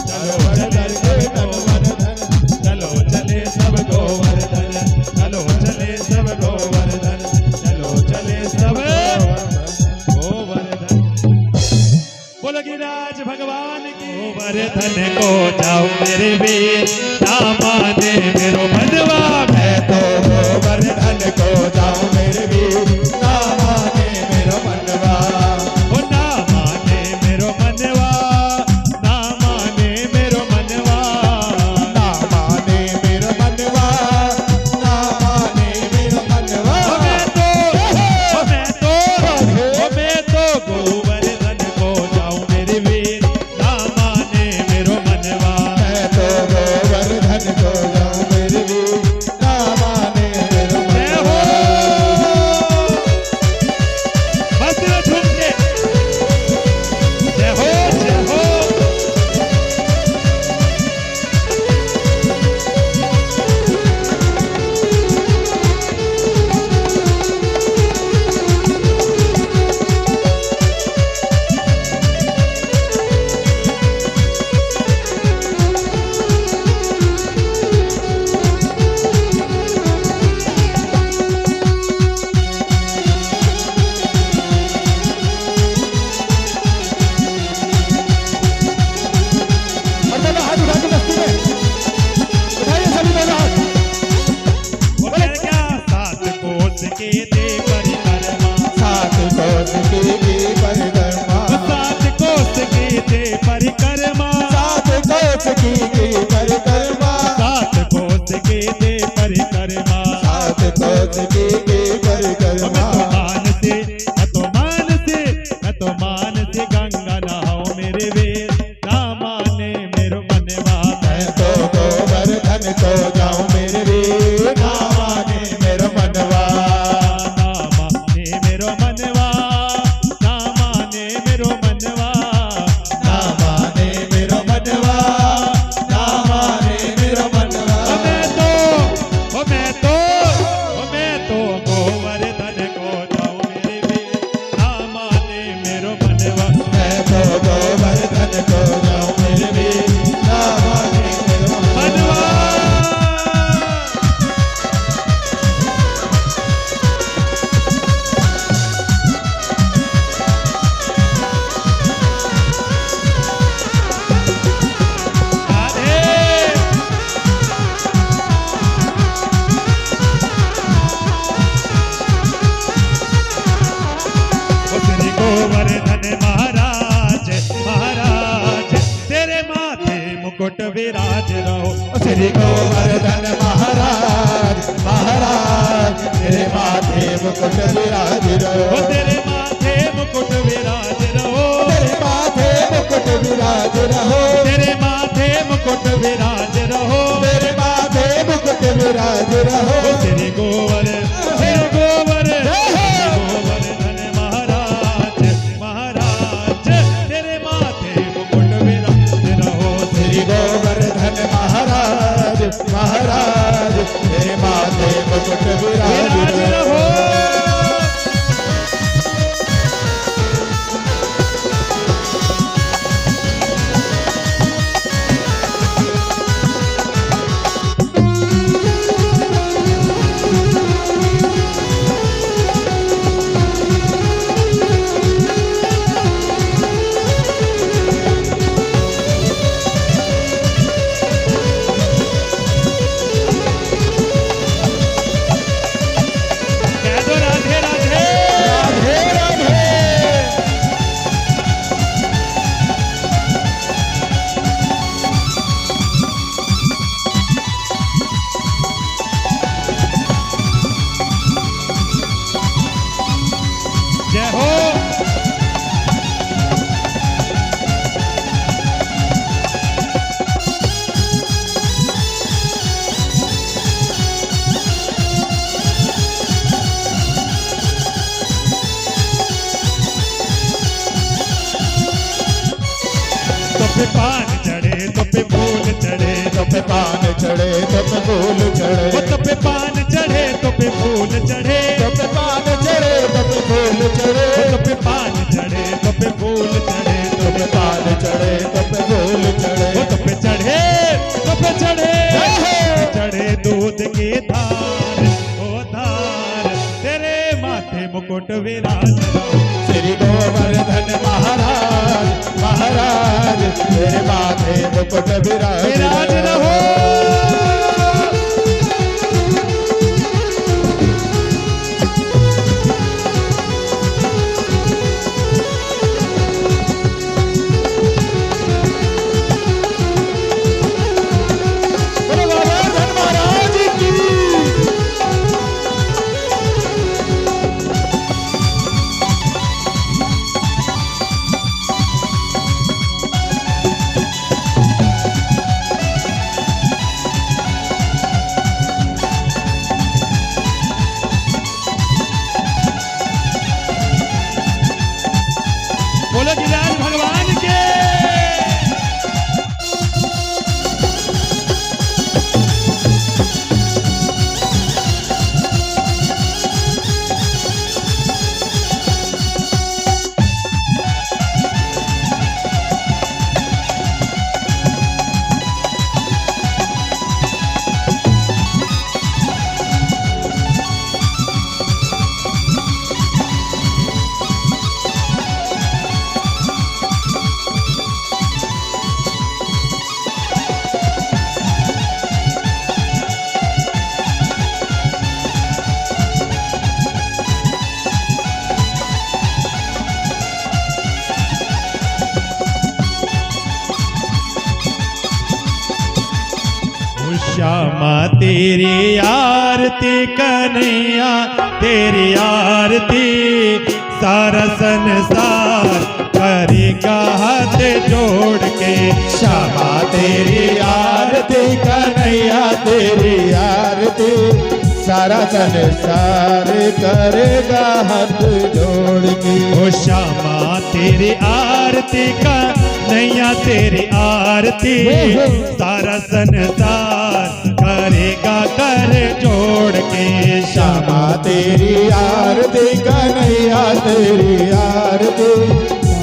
चलो चले तन मन धन, चलो चले सब गोवर्धन, चलो चले सब गोवर्धन, चलो चले सब गोवर्धन। बोलो गिरिराज भगवान की गोवर्धन को जाओ मेरे वीर, ना माने मेरो मनवा, मैं तो गोवर्धन को जाऊं मेरे वीर, ना माने मेरो मनवा, ओ ना माने मेरो मनवा, ना माने मेरो मनवा, ना माने मेरो मनवा, ना माने मेरो मनवा। मैं तो गोवर्धन को जाऊं मेरे वीर, ना माने मेरो मनवा, मैं तो गोवर्धन को जाऊं मेरे वीर, ना माने मेरो जय हो। मनवा। वस्त्र झुम के जय हो जय हो। और दोनों हाथ उठा के मस्ती में उठाइए सभी दोनों हाथ। वो कह क्या सात कोस के दे परिक्रमा, सात कोस की परिक्रमा, सात कोस के दे परिक्रमा, सात कोस की परिक्रमा, सात कोस के दे परिक्रमा, सात कोस की परिक्रमा। मैं तो मान से गंगा नहाओ मेरे वीर, ना माने मेरो मनवा, मैं तो गोवर्धन को जाऊं मेरे वीर, विराज रहो। श्री गोवर्धन महाराज महाराज तेरे माथे मुकुट विराज रहो। तेरे माथे मुकुट विराज रहो। तेरे माथे मुकुट विराज रहो। तेरे माथे मुकुट विराज रहो। तेरे माथे मुकुट विराज रहो। श्री गोवर्धन महाराज महाराज तेरे माथे मुकुट विराज रहो। श्री गोवर्धन महाराज महाराज तेरे माथे मुकुट विराज रहो। जय हो। तो पे पान चढ़े तो पे फूल चढ़े। तो पे पान चढ़े तो पे फूल चढ़े। तो पे पान चढ़े तो पे फूल चढ़े। तो पे पान चढ़े तो पे फूल चढ़े। तो पे पान चढ़े तो पे फूल चढ़े। तो पे पान चढ़े तो पे फूल चढ़े। तो पे चढ़े तो पे चढ़े चढ़े दूध की धार। ओ धार तेरे माथे मुकुट विराज रहो। श्री गोवर्धन महाराज महाराज तेरे माथे मुकुट विराज रहो। गोवर्धन महाराज की। बोलो गिरिराज भगवान के। श्यामा तेरी आरती कन्हैया तेरी आरती सारा संसार करेगा हाथ जोड़ के। श्यामा तेरी आरती कन्हैया तेरी आरती सारा संसार करेगा हाथ जोड़ के। ओ श्यामा तेरी आरती कन्हैया तेरी आरती सारा संसार करेगा कर जोड़ के। श्यामा तेरी आरती कन्हैया तेरी आरती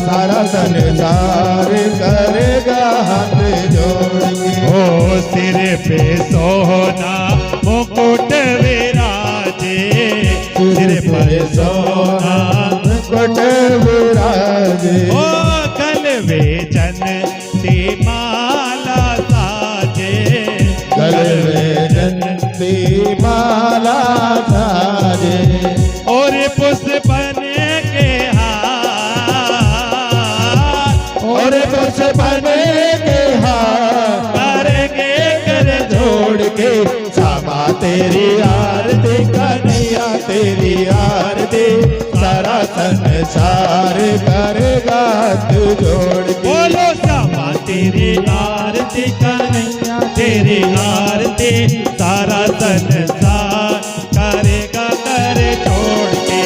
सारा संसार करेगा हाथ जोड़ के। ओ सिर पे सोना मुकुट विराजे। सिर पे सोना मुकुट विराजे। ओ कलवे जन ती माला साजे। कलवे जंती माला साजे। और पुष्पन के हार। और पुष्पन के हार। करे तेरी आरती कन्हैया तेरी आरती सारा संसार करेगा हाथ जोड़ के बोलो श्यामा तेरी आरती कन्हैया तेरी आरती सारा संसार करेगा कर छोड़ के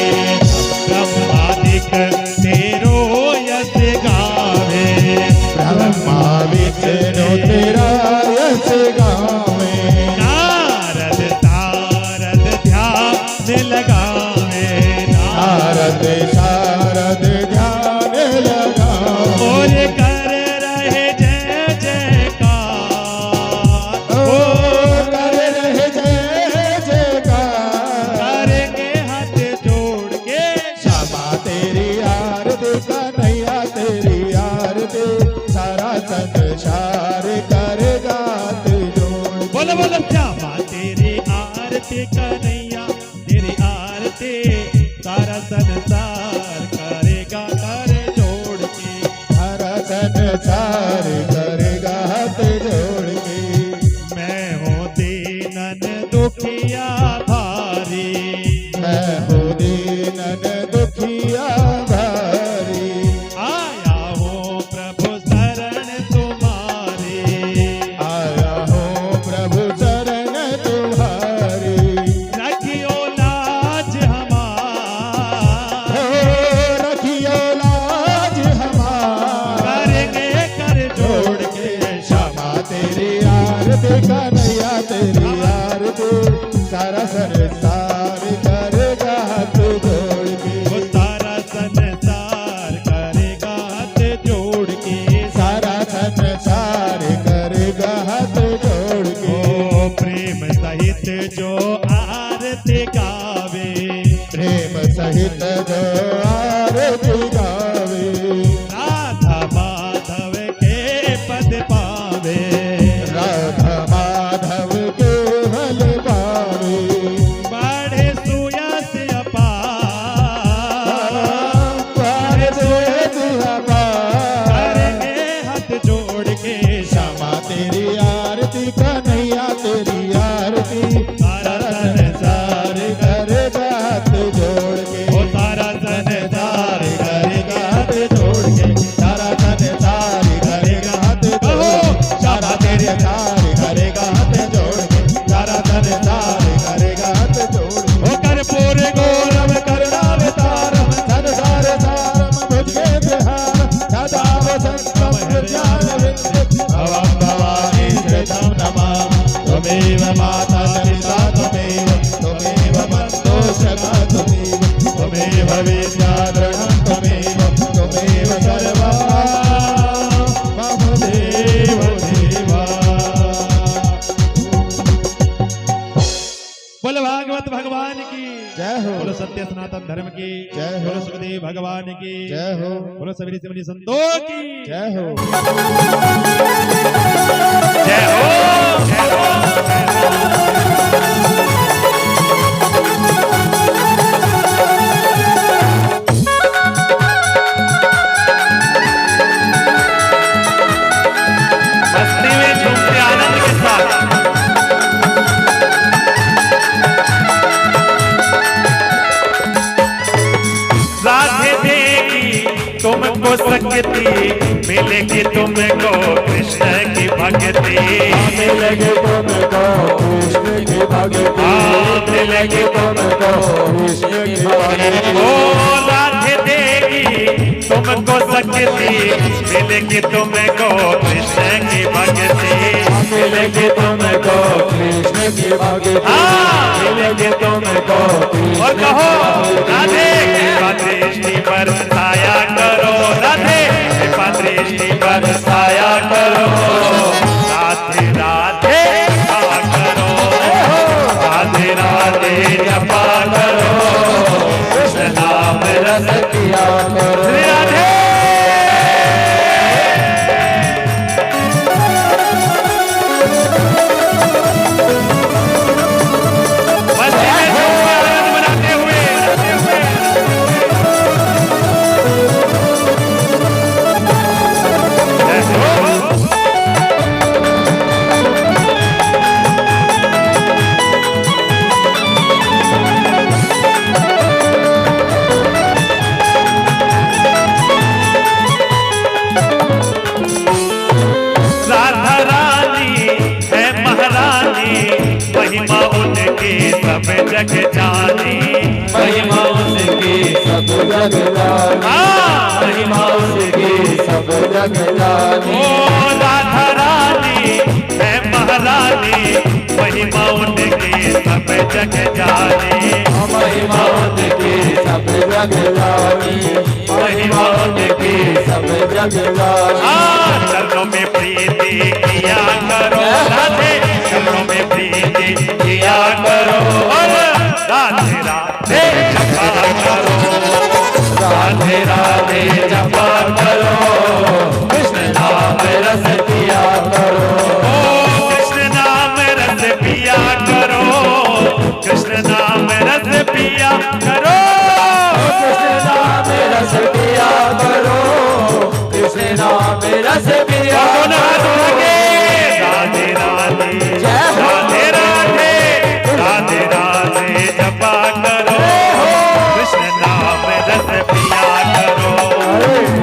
ब्रह्मादिक तेरो यश गावे ब्रह्मा विष्णु तेरा यश गावे नारद तारद ध्यान लगावे नारद शारद ध्यान लगावे और कर रहे जय जयकार ओ कर रहे जय जयकार करेंगे हाथ जोड़ के क्षमा तेरी आरती कन्हैया तेरी आरती सारा संसार करेगा हाथ जोड़ के। बोलो बोलो श्यामा तेरी आरती कन्हैया तेरी आरती सारा संसार करेगा कर जोड़ के सारा संसार करेगा हाथ जोड़ के मैं हूँ दीनन दुखिया भारी मैं हूँ दीनन दुखिया भारी आया हूँ प्रभु शरण तुम्हारी आया हूँ प्रभु शरण तुम्हारी रखियो लाज हमार हो रखियो लाज हमार करेंगे कर जोड़ के क्षमा तेरी आरती कन्हैया तेरी आरती सारा संसार करेगा हाथ जोड़ वो के सारा संसार करेगा हाथ जोड़ के सारा संसार करेगा हाथ जोड़ के ओ प्रेम सहित जो आरती गावे प्रेम सहित जो आरती गावे राधा माधव के पद पावे राधा माधव के हल पावे बड़े सुयस अपार पार से दिया पार करेंगे हाथ जोड़ के क्षमा तेरी आरती कन्हैया तेरी आरती सारा संसार करेगा हाथ जोड़ के वो सारा संसार करेगा हाथ जोड़ के सारा संसार करेगा हाथ जोड़ के सारा तेरे सार करेगा हाथ जोड़ के सारा संसार करेगा हाथ जोड़ के वो कर्पूर गौरव करुणावतारम संसार सारम भुजगे विहारम सदा वसंतम हृदयारविंदे भवं भवानी श्रितं नमामि त्वमेव माता पिता त्वमेव बन्धुश्च त्वमेव त्वमेव विद्याधरणं त्वमेव सर्वं मम देव देवा। बोलो भागवत भगवान की जय हो बोलो सत्य सनातन धर्म की जय हो। बोलो सुखदेव भगवान की जय हो बोलो सभी ऋषि मुनि संतों की जय हो जय हो जय हो मस्ती में झूमते आनंद के साथ राधे देगी तुमको शक्ति मिलेगी तुमको कृष्ण की भक्ति मिलेगी तुमको कृष्ण की भक्ति मिलेगी तुमको कृष्ण की भक्ति ओ राधे देगी तुमको शक्ति मिलेगी तुमको कृष्ण की भक्ति मिलेगी तुमको कृष्ण की भक्ति मिलेगी तुमको और कहो राधे कृपा दृष्टि बरसाया करो राधे कृपा दृष्टि बरसाया करो राधे राधे जपा करो राधे राधे जपा करो कृष्ण नाम रस किया करो श्री राधे मस्ती में झूम आनंद मनाते हुए जय हो सब जग जानी, महिमा उसकी सब जग जानी, महिमा उसकी सब जग जानी। ओ राधा रानी है महारानी, महिमा उनकी सब जग जानी, महिमा उनकी सब जग जानी, महिमा उनकी सब जग जानी। चरणों में प्रीति किया करो राधे, चरणों में प्रीति किया करो, राधे राधे जपा करो, राधे राधे जपा करो, कृष्ण नाम रस पिया करो, ओ कृष्ण नाम रस पिया करो, कृष्ण नाम रस पिया करो, कृष्ण नाम रस पिया करो, कृष्ण नाम रस पिया करो। राधे राधे राधे राधे राधे राधे जपा करो, कृष्ण नाम रस पिया करो,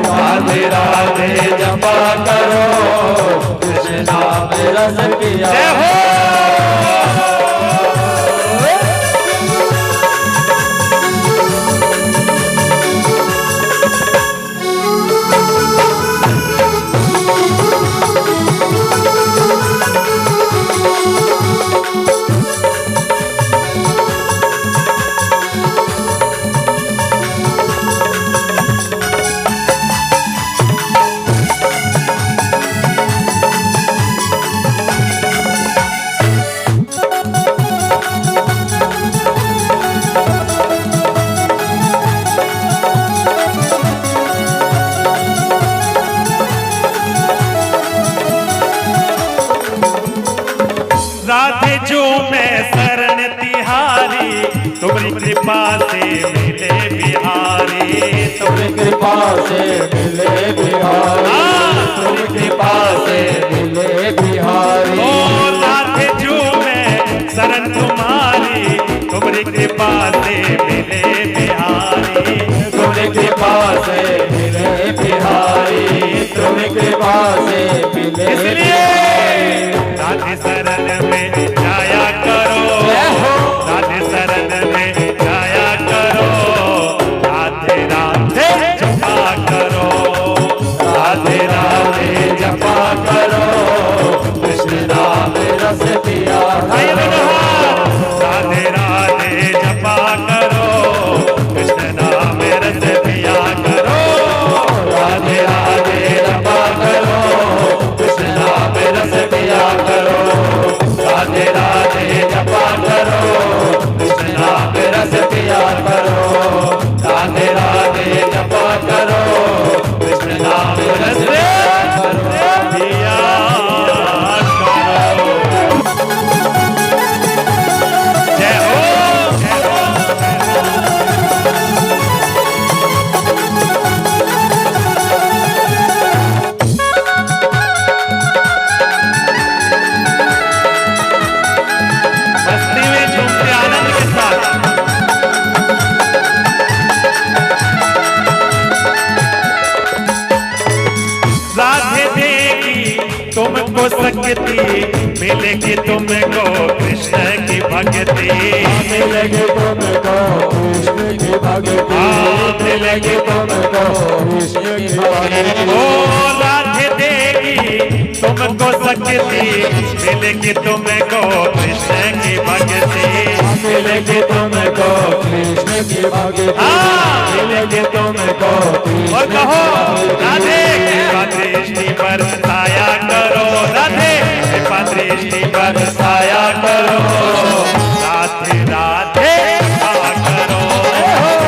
राधे राधे जपा करो, कृष्ण नाम रस पिया जय हो। राधे जो मैं शरण तिहारी, तुम्हारी कृपा से मिले बिहारी, तुम्हारी कृपा से मिले बिहारी, तुम्हारी कृपा से मिले बिहारी। ओ राधे जो मैं शरण तुम्हारी, तुम्हारी कृपा से मिले बिहारी, तुम्हारी कृपा से मिले बिहारी, तुम्हारी कृपा से मिले इसलिए राधे शरण में जाया करो, राधे शरण में जाया करो, राधे राधे जपा करो, राधे राधे जपा करो, कृष्ण नाम रस पिया करो, राधे राधे जपा करो, कृष्ण नाम रस पिया करो, राधे राधे जपा करो, कृष्ण नाम रस पिया करो, राधे राधे जपा करो, कृष्ण नाम रस पिया करो, राधे राधे जपा करो, कृष्ण नाम रस पिया करो। पिया करो। जय हो जय हो। मस्ती में झूमते आनंद के साथ राधे देगी तुमको शक्ति, मिलेगी तुमको कृष्ण की भक्ति, मिलेगी तुमको कृष्ण की भक्ति, मिलेगी तुमको कृष्ण की भक्ति। ओ राधे देगी तुमको शक्ति, मिलेगी तुमको कृष्ण की भक्ति, मिलेगी तुमको कृष्ण की भक्ति, मिलेगी तुमको और कहो राधे कृपा दृष्टि पर साया करो, राधे कृपा दृष्टि पर